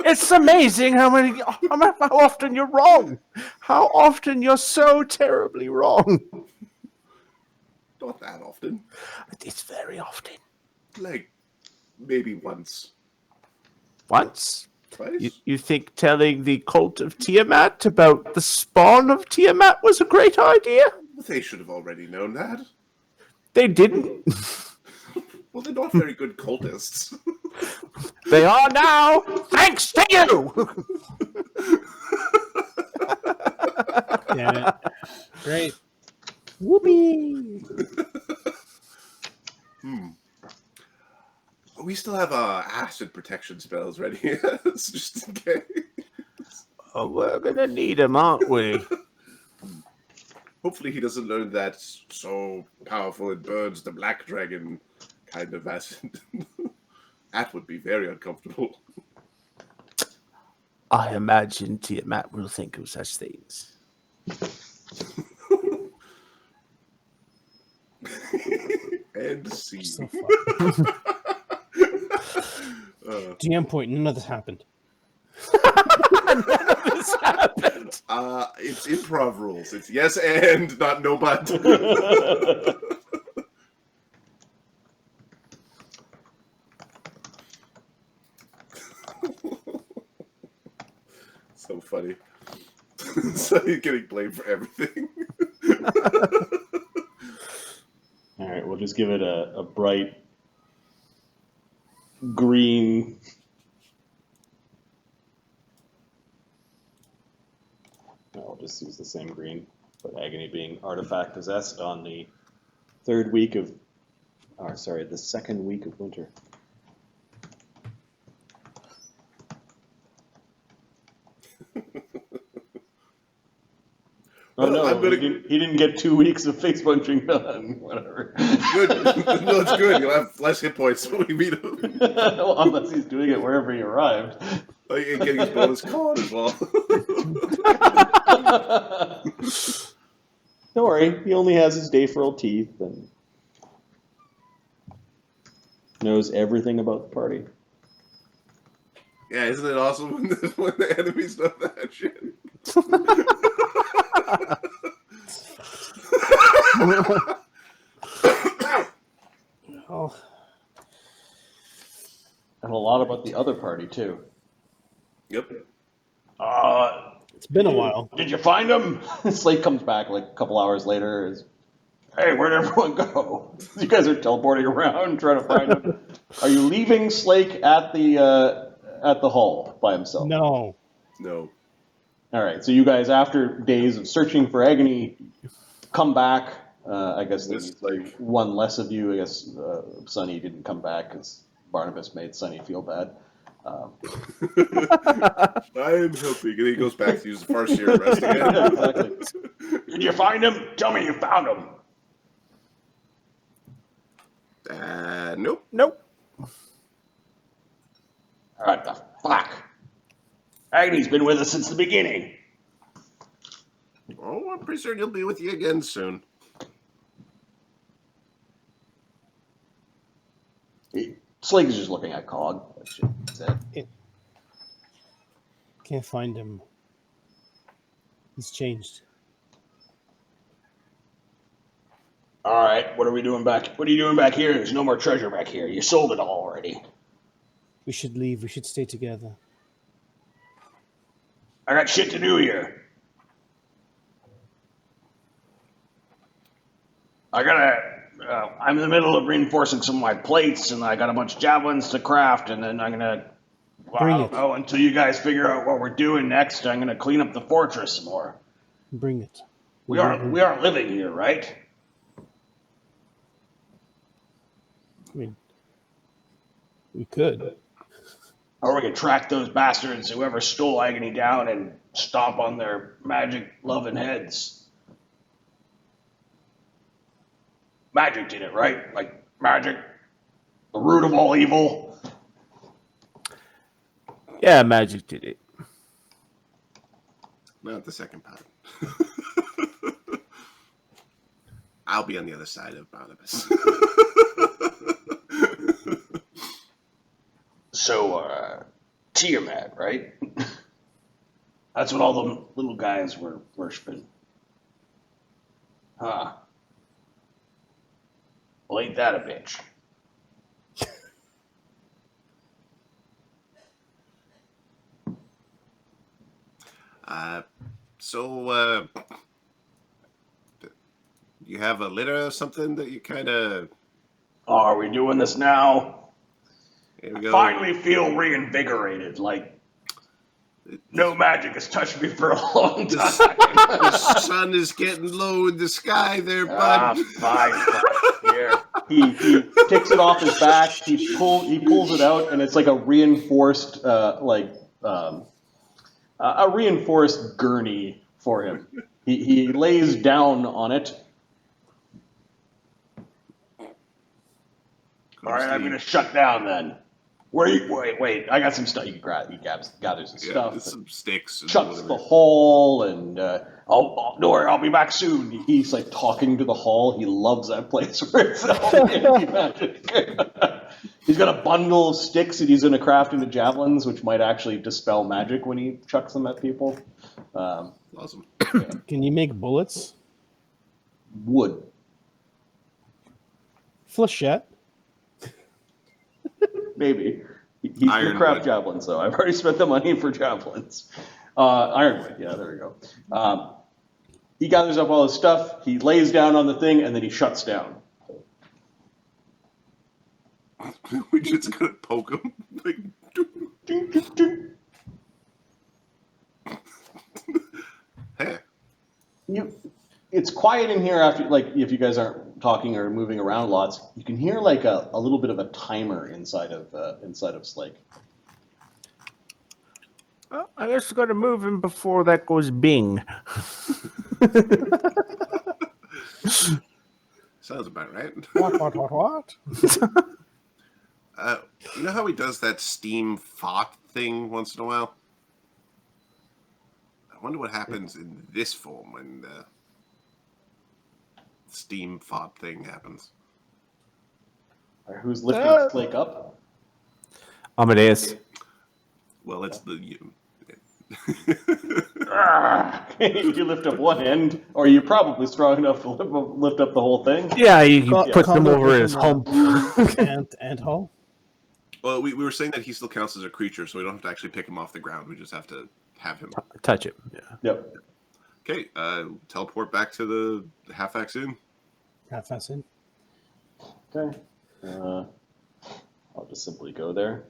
It's amazing how often you're wrong. How often you're so terribly wrong. Not that often. It's very often. Like, maybe once. Once. Twice? You think telling the cult of Tiamat about the spawn of Tiamat was a great idea? They should have already known that. They didn't. Well, they're not very good cultists. They are now, thanks to you. Damn it. Great. Whoopee. We still have acid protection spells ready. It's just in case. Oh, we're gonna need them, aren't we? Hopefully he doesn't learn that so powerful it burns the black dragon kind of acid. That would be very uncomfortable. I imagine Tiamat will think of such things. And see. So DM point, none of this happened. This happened. It's improv rules. It's yes and, not no but. So funny. So you're getting blamed for everything. All right, we'll just give it a bright green. I'll just use the same green, but Agony being artifact possessed on the the second week of winter. Oh no, he didn't get 2 weeks of face punching done. Whatever. Good. No, it's good. You'll have less hit points when we meet him. Well, unless he's doing it wherever he arrived. Like, and getting his bonus con as well. Don't worry, he only has his day-furled teeth and knows everything about the party. Yeah, isn't it awesome when the enemies know that shit? Oh, And a lot about the other party, too. Yep. it's been a while. Did you find him? Slate comes back like a couple hours later. Hey, where'd everyone go? You guys are teleporting around trying to find him. Are you leaving Slake at the hall by himself? No. No. All right. So you guys, after days of searching for Agony, come back. I guess there's like one less of you. I guess Sonny didn't come back because Barnabas made Sonny feel bad. I am helping. And he goes back to use the Farseer rest again. Exactly. Did you find him? Tell me you found him. Nope. Nope. What the fuck? Agony's been with us since the beginning. Oh, I'm pretty certain he'll be with you again soon. Slake is just looking at Cog. That shit said. Can't find him. He's changed. All right, what are we doing back? What are you doing back here? There's no more treasure back here. You sold it all already. We should leave. We should stay together. I got shit to do here. I'm in the middle of reinforcing some of my plates, and I got a bunch of javelins to craft, and then I'm gonna. Well, Bring I don't it. know until you guys figure out what we're doing next. I'm gonna clean up the fortress some more. Bring it. We aren't living here, right? I mean, we could. Or we could track those bastards, whoever stole Agony, down and stomp on their magic-loving heads. Magic did it, right? Like, magic, the root of all evil. Yeah, magic did it. Not the second part. I'll be on the other side of Barnabas. So, Tiamat, right? That's what all the little guys were worshiping. Huh. Well, ain't that a bitch? So, you have a litter or something that you kind of... Oh, are we doing this now? Here we go. Finally feel reinvigorated, like no magic has touched me for a long time. The sun is getting low in the sky there, bud. Fine. Here. He takes it off his back, he pulls it out, and it's like a reinforced, a reinforced gurney for him. He lays down on it. All right, I'm gonna shut down then. Wait, I got some stuff. He gathers some stuff. Some sticks. And Shuts whatever. the hall, and don't worry, I'll be back soon. He's like talking to the hall. He loves that place where it's all anti-magic. He's got a bundle of sticks that he's going to craft into javelins, which might actually dispel magic when he chucks them at people. Awesome. Can you make bullets? Wood. Flechette. Maybe. He's going to Ironwood. craft javelins, though. I've already spent the money for javelins. Ironwood, yeah, there we go. He gathers up all his stuff, he lays down on the thing, and then he shuts down. We just gonna poke him. Like, Ding, ding, ding. hey. It's quiet in here after, like, if you guys aren't talking or moving around lots. You can hear like a little bit of a timer inside of Slake. Well, I guess we're going to move him before that goes bing. Sounds about right. What? You know how he does that steam fought thing once in a while? I wonder what happens in this form when the steam fought thing happens. Who's lifting Slake up? Amadeus. Well, it's You lift up one end, or you're probably strong enough to lift up the whole thing. Yeah, you can Can't- put can't them I over put his him hump. Ant hole? Well, we were saying that he still counts as a creature, so we don't have to actually pick him off the ground. We just have to have him. Touch it. Yeah. Yep. Okay, teleport back to the half-axe inn. Half ass in. Okay. I'll just simply go there.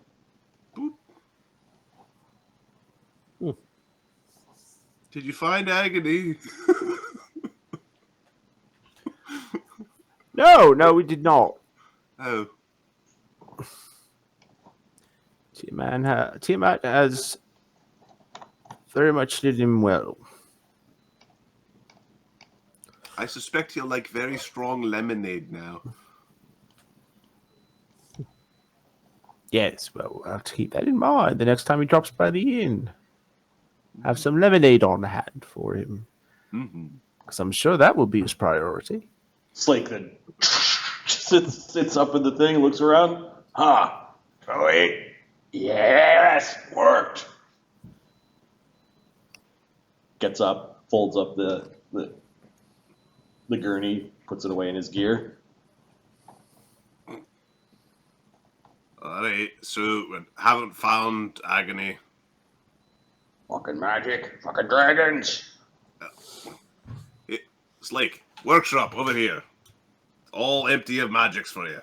Did you find Agony? No, we did not. Oh, Tiamat has very much did him well. I suspect he'll like very strong lemonade now. Yes, well, I'll have to keep that in mind the next time he drops by the inn. Have some lemonade on hand for him, because I'm sure that will be his priority. Slake then sits up in the thing, looks around. Wait. Yes, worked. Gets up, folds up the gurney, puts it away in his gear. Alright, so haven't found Agony. Fucking magic, fucking dragons. Slake, workshop over here. All empty of magics for you.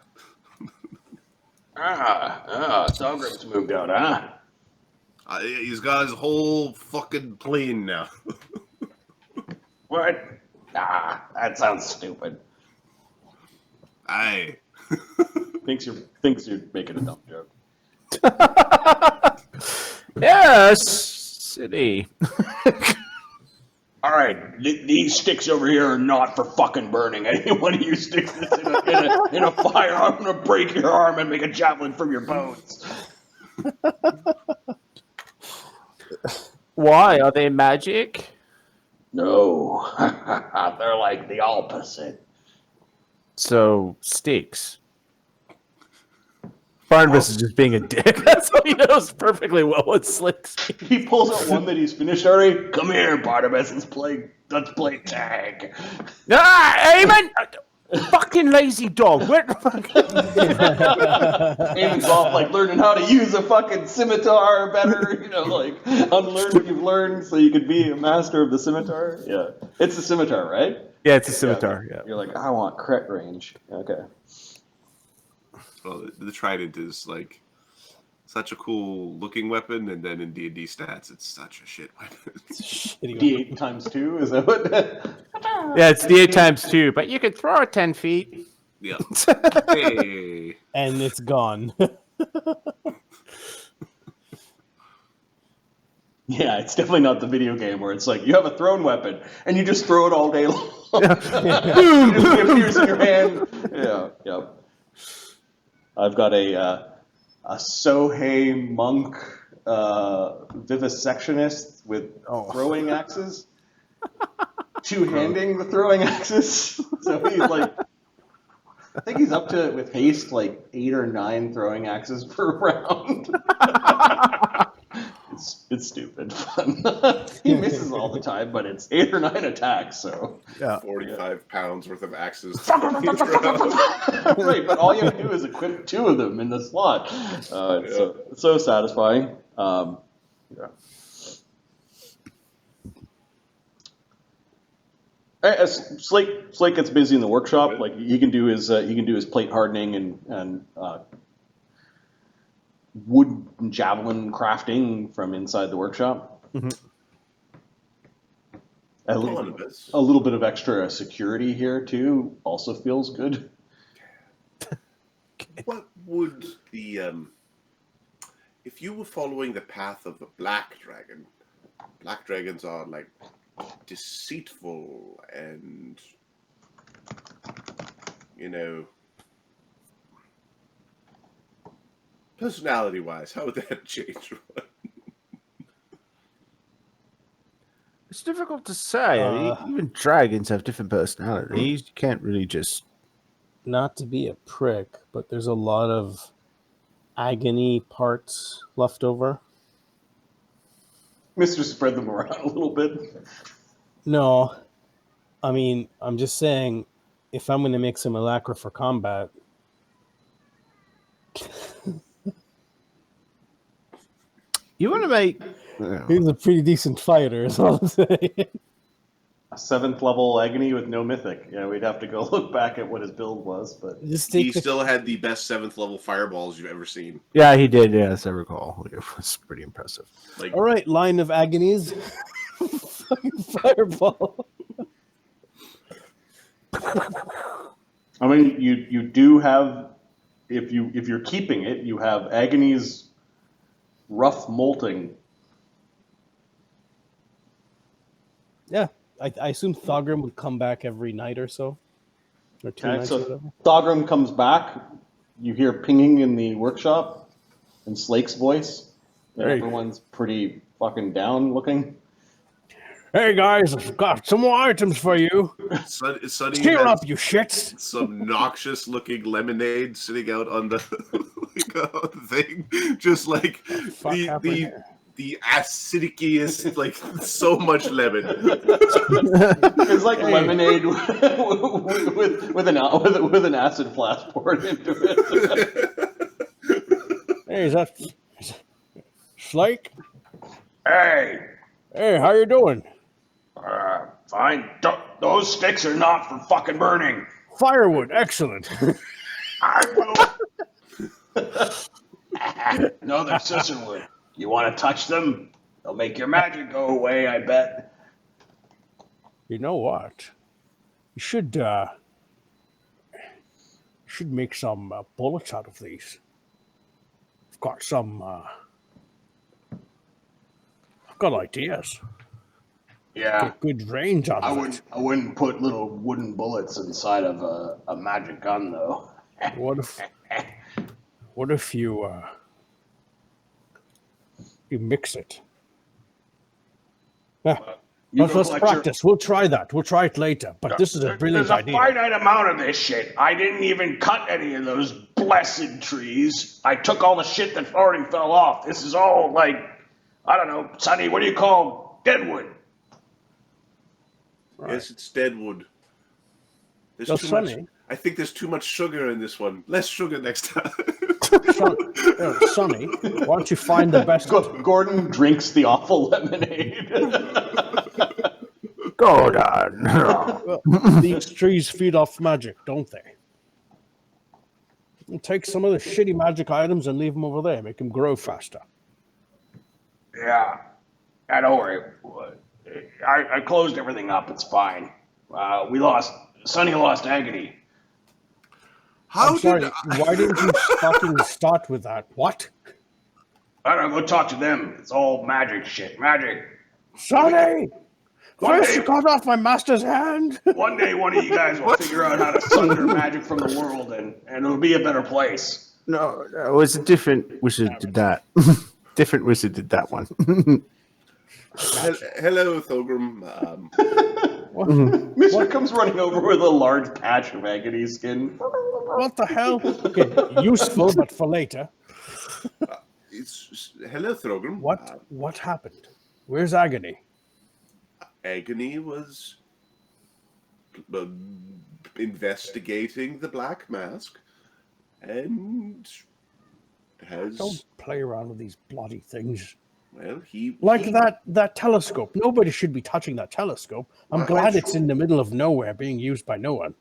Thogrim's moved out, huh? He's got his whole fucking plane now. What? That sounds stupid. Aye. Thinks you're making a dumb joke. Yes, city. All right, these sticks over here are not for fucking burning. Any one of you sticks this in a fire, I'm gonna break your arm and make a javelin from your bones. Why are they magic? No, they're like the opposite. So sticks. Barnabas is just being a dick. That's what he knows perfectly well what slicks. He pulls out one that he's finished already. Come here, Barnabas. Let's play tag. Eamon! Fucking lazy dog. Where the fuck? Eamon's off like learning how to use a fucking scimitar better. Like unlearn what you've learned so you could be a master of the scimitar. Yeah, it's a scimitar, right? Yeah, it's a scimitar. Yeah. You're like, I want crit range. Okay. Well, the trident is like such a cool looking weapon, and then in D&D stats, it's such a shit weapon. D8 times 2, is that what? Yeah, it's D8 times 2, but you can throw it 10 feet. Yeah. Hey. And it's gone. Yeah, it's definitely not the video game where it's like you have a thrown weapon and you just throw it all day long. It just appears in your hand. Yeah, yep. I've got a Sohei monk vivisectionist with throwing axes. Two-handing the throwing axes. So he's like, I think he's up to, with haste, like 8 or 9 throwing axes per round. It's stupid fun. He misses all the time, but it's 8 or 9 attacks, so. Yeah. 45 pounds worth of axes. Right, but all you have to do is equip 2 of them in the slot. It's so satisfying. Yeah. As Slate gets busy in the workshop, like he can do his plate hardening and wood and javelin crafting from inside the workshop. Mm-hmm. A little bit of extra security here too also feels good. What would the if you were following the path of a black dragon? Black dragons are like deceitful and personality-wise, how would that change? It's difficult to say. Even dragons have different personalities. You can't really just... Not to be a prick, but there's a lot of agony parts left over. Mr. Spread them around a little bit. No, I mean, I'm just saying, if I'm going to make some Alacra for combat, You want to make? he's a pretty decent fighter, is all I'm saying. A 7th level Agony with no mythic. Yeah, we'd have to go look back at what his build was, but Just He take the still had the best 7th level fireballs you've ever seen. Yeah, he did. Yes, I recall. It was pretty impressive. Like, All right, line of agonies. Fucking fireball. I mean, you do have, if you're keeping it, you have Agony's rough molting. Yeah, I assume Thogrim would come back every night or so, or 2 Okay, nights or so whatever. Thogrim comes back. You hear pinging in the workshop, in Slake's voice. And Hey. everyone's pretty fucking down looking. Hey guys, I've got some more items for you. Sonny Cheer has up, you shits. some noxious looking lemonade sitting out on the, thing. Just like Fuck happened here? the acidiciest, like so much lemon. It's like lemonade with an acid flask poured into it. Hey, is that Slake? Hey, Hey, how you doing? fine. Those sticks are not for fucking burning. Firewood, excellent. I will. No, they're scissorwood. You want to touch them? They'll make your magic go away, I bet. You know what? You should make some bullets out of these. I've got some. I've got ideas. Yeah, Get good range out of it. I wouldn't put little wooden bullets inside of a magic gun, though. What if you mix it? Yeah, let's practice. We'll try that. We'll try it later. But this is a brilliant There's a idea. finite amount of this shit. I didn't even cut any of those blessed trees. I took all the shit that already fell off. This is all like, I don't know, Sonny, what do you call deadwood? Yes, it's deadwood. There's No, too Sonny. much. I think there's too much sugar in this one. Less sugar next time. Sonny, why don't you find the best? Gordon drinks the awful lemonade. Gordon. Well, these trees feed off magic, don't they? We'll take some of the shitty magic items and leave them over there. Make them grow faster. Yeah, don't worry. I closed everything up. It's fine. Sonny lost Agony. I'm sorry. Why didn't you fucking start with that? What? I don't know, go talk to them. It's all magic shit. Magic. Sonny! One First day, you cut off my master's hand. one day, one of you guys will figure out how to sunder magic from the world, and it'll be a better place. No, it was a different wizard did that. Different wizard did that one. Hello, Thogrim. Mister comes running over with a large patch of Agony skin. What the hell? Okay, useful, but for later. Hello, Thogrim. What happened? Where's Agony? Agony was investigating the Black Mask and has. Don't play around with these bloody things. Well, Like that telescope. Nobody should be touching that telescope. I'm glad it's in the middle of nowhere, being used by no one.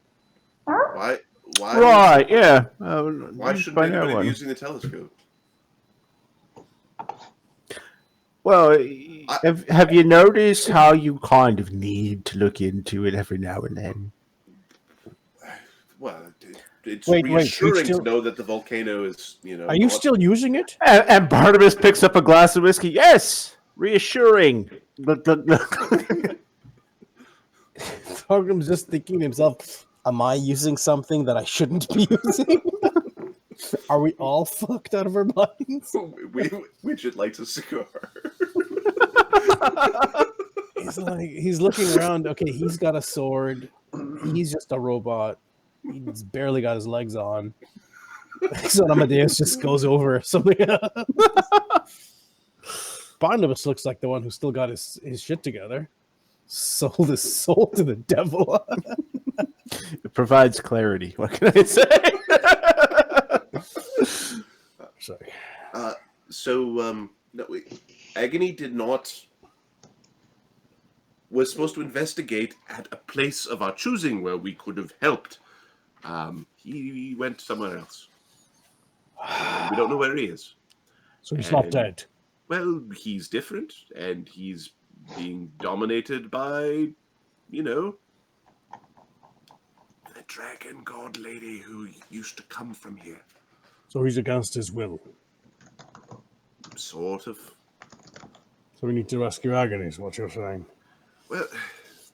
Why? Right, yeah. Why shouldn't by no anybody one. be using the telescope? Well, have you noticed how you kind of need to look into it every now and then? Well, it's Wait, reassuring still- to know that the volcano is, Are you still using it? And Barnabas picks up a glass of whiskey. Yes, reassuring. Thogrim's just thinking to himself, am I using something that I shouldn't be using? Are we all fucked out of our minds? Widget lights a cigar. He's looking around. Okay, he's got a sword. He's just a robot. He's barely got his legs on. So Amadeus just goes over something else. Barnabas looks like the one who still got his shit together. Sold his soul to the devil. It provides clarity. What can I say? Sorry. Agony did not. Was supposed to investigate at a place of our choosing where we could have helped. He went somewhere else. We don't know where he is. So he's not dead. Well, he's different, and he's being dominated by, the dragon god lady who used to come from here. So he's against his will. Sort of. So we need to rescue Agony, is what you're saying. Well,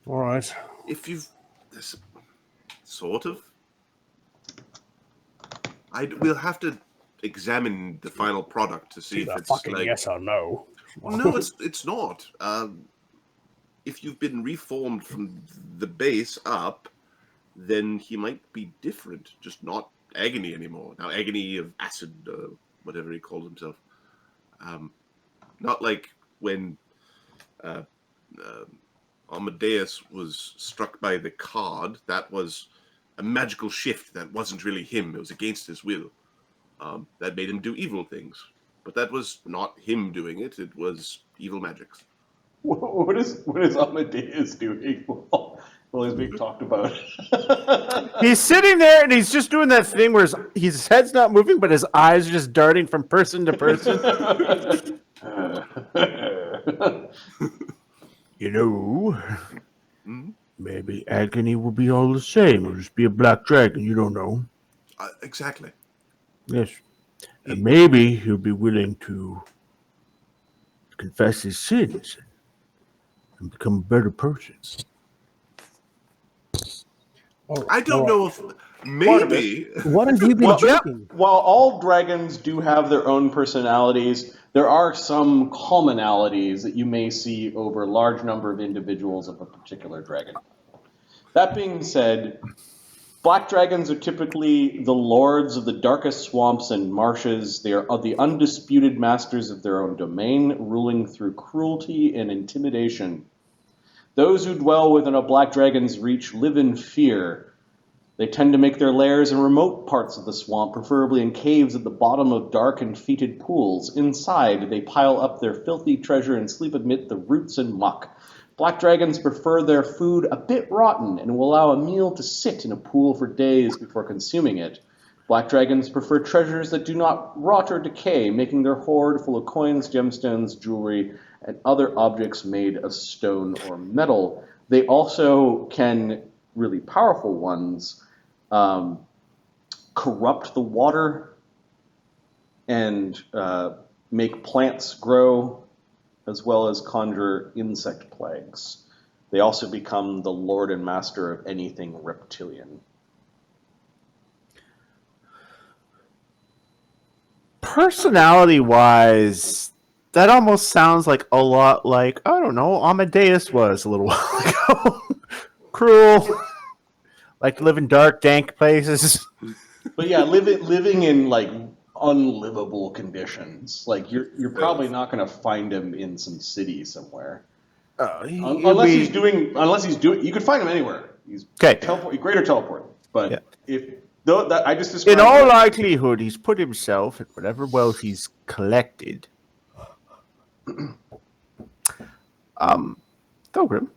all right. If you've... Sort of. We'll have to examine the final product to see if it's fucking yes or no. No, it's not. If you've been reformed from the base up, then he might be different, just not Agony anymore. Now, Agony of Acid, whatever he called himself. Not like when Amadeus was struck by the card. That was a magical shift. That wasn't really him. It was against his will. That made him do evil things. But that was not him doing it. It was evil magics. What is Amadeus doing while he's being talked about? He's sitting there and he's just doing that thing where his head's not moving, but his eyes are just darting from person to person. Maybe Agony will be all the same. It'll just be a black dragon. You don't know. Exactly. Yes. And maybe he'll be willing to confess his sins and become a better person. I don't know if maybe. What have you been drinking? While all dragons do have their own personalities, there are some commonalities that you may see over a large number of individuals of a particular dragon. That being said, black dragons are typically the lords of the darkest swamps and marshes. They are the undisputed masters of their own domain, ruling through cruelty and intimidation. Those who dwell within a black dragon's reach live in fear. They tend to make their lairs in remote parts of the swamp, preferably in caves at the bottom of dark and fetid pools. Inside, they pile up their filthy treasure and sleep amid the roots and muck. Black dragons prefer their food a bit rotten and will allow a meal to sit in a pool for days before consuming it. Black dragons prefer treasures that do not rot or decay, making their hoard full of coins, gemstones, jewelry, and other objects made of stone or metal. They also can, really powerful ones, corrupt the water and make plants grow, as well as conjure insect plagues. They also become the lord and master of anything reptilian. Personality-wise, that almost sounds like a lot like, I don't know, Amadeus was a little while ago. Cruel. Like to live in dark, dank places. But yeah, living in like unlivable conditions. Like you're probably not going to find him in some city somewhere. Unless he's doing, you could find him anywhere. He's greater teleport. But I just described in all likelihood, he's put himself in whatever wealth he's collected. Thogrim.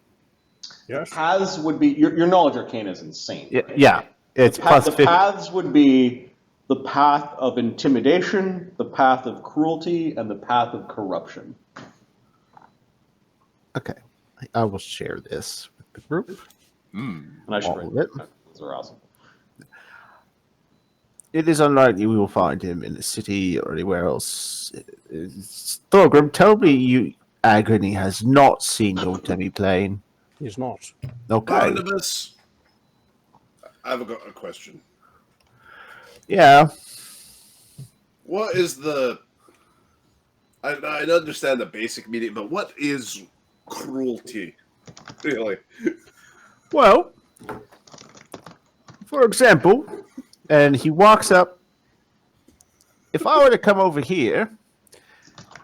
Yes. Paths would be your knowledge arcana is insane. Right? Yeah, it's plus 50. Paths would be the path of intimidation, the path of cruelty, and the path of corruption. Okay, I will share this with the group. And I should write it. Those are awesome. It is unlikely we will find him in the city or anywhere else. Thogrim, tell me Agony has not seen your demi-plane. He's not. Okay. Barnabas, I have a question. Yeah. What is the... I understand the basic meaning, but what is cruelty, really? Well, for example, and he walks up. If I were to come over here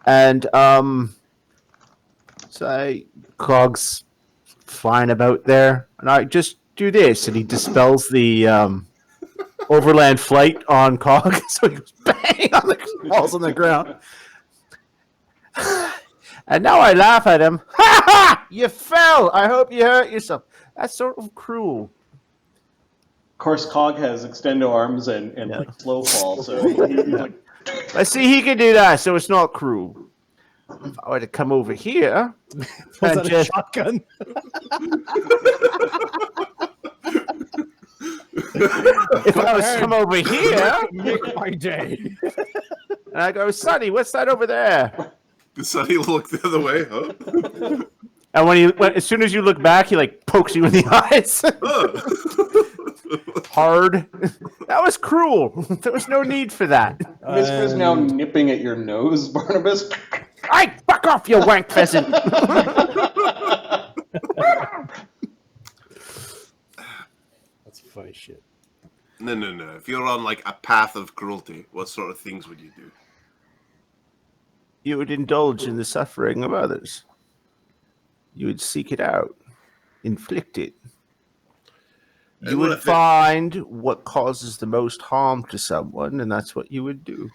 and So Cog's flying about there, and I just do this, and he dispels the overland flight on Cog, so he goes bang on the falls on the ground. And now I laugh at him. Ha ha! You fell. I hope you hurt yourself. That's sort of cruel. Of course, Cog has extendo arms and like slow fall, so he's like, Let's see, he can do that, so it's not cruel. If I were to come over here Was and that a just shotgun? if I was to come over here Make my day. and I go, Sonny, what's that over there? Does Sonny look the other way? Huh? And as soon as you look back, he like pokes you in the eyes. Hard. That was cruel. There was no need for that. Misker's now nipping at your nose, Barnabas. Hey, fuck off, you wank pheasant. That's funny shit. No. If you're on like a path of cruelty, what sort of things would you do? You would indulge in the suffering of others. You would seek it out, inflict it. You what would if find what causes the most harm to someone, and that's what you would do.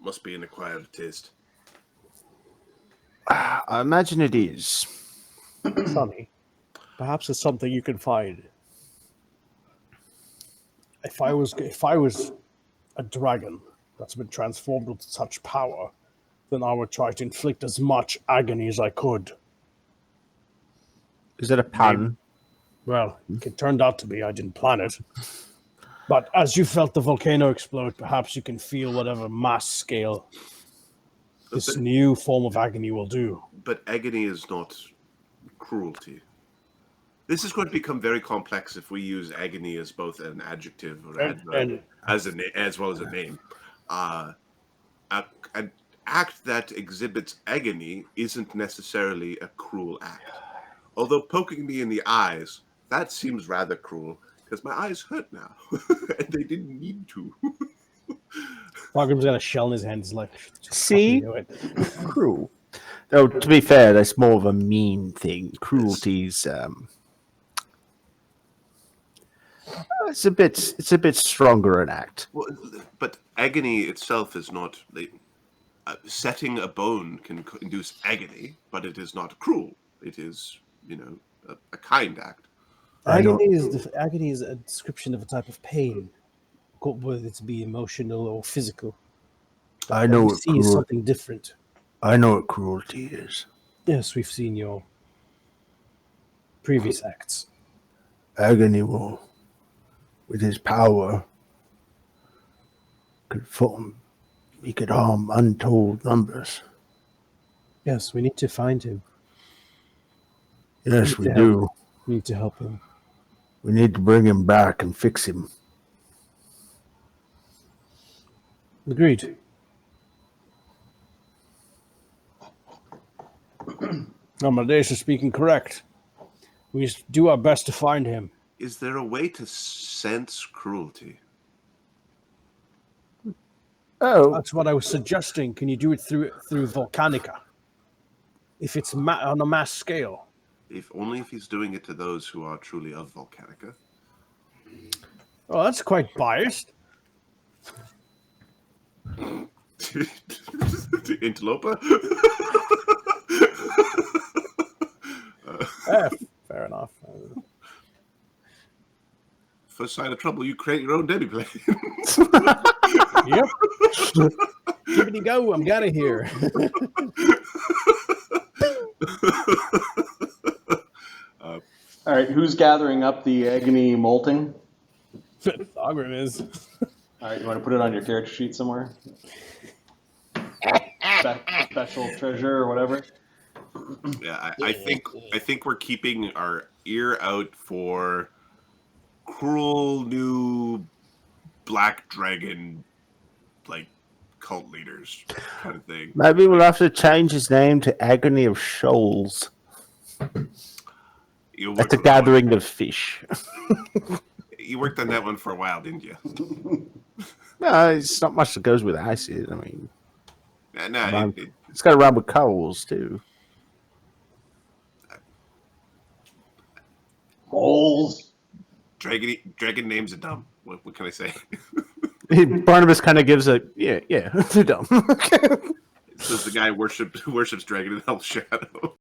Must be an acquired taste. I imagine it is. Sonny, perhaps it's something you can find. If I was a dragon that's been transformed with such power, then I would try to inflict as much agony as I could. Is it a pun? Well, it turned out to be. I didn't plan it. But as you felt the volcano explode, perhaps you can feel whatever mass scale this new form of agony will do. But agony is not cruelty. This is going to become very complex if we use agony as both an adjective or adverb, as well as a name. An act that exhibits agony isn't necessarily a cruel act. Although poking me in the eyes, that seems rather cruel, because my eyes hurt now, and they didn't need to. Thogrim's got a shell in his hand. He's like, See? do it. Cruel. Though, to be fair, that's more of a mean thing. Cruelty's it's a bit stronger an act. Well, but agony itself is not setting a bone can induce agony, but it is not cruel. It is, a kind act. Agony is a description of a type of pain, whether it be emotional or physical. I know What we what see is something different. I know what cruelty is. Yes, we've seen your previous acts. Agony will, with his power, he could harm untold numbers. Yes, we need to find him. Yes, we to do. We need to help him. We need to bring him back and fix him. Agreed. Amadeus is speaking correct. We do our best to find him. Is there a way to sense cruelty? Oh, That's what I was suggesting. Can you do it through Volcanica? If it's on a mass scale. If he's doing it to those who are truly of Volcanica. Oh, that's quite biased. Interloper? Fair enough. First sign of trouble, you create your own demiplane. Yep. Give it a go. I'm out of here. All right, who's gathering up the agony molting? Thogrim is. All right, you want to put it on your character sheet somewhere? Special treasure or whatever. Yeah, I think we're keeping our ear out for cruel new black dragon cult leaders kind of thing. maybe we'll have to change his name to Agony of Shoals. That's a gathering of fish. You worked on that one for a while, didn't you? It's not much that goes with acid. I mean, Nah, Rhyme- it's got to rhyme with coals too. Moles. dragon names are dumb. What can I say? Barnabas kind of gives a yeah, they're dumb. Says the guy worships dragon in Hell's Shadow.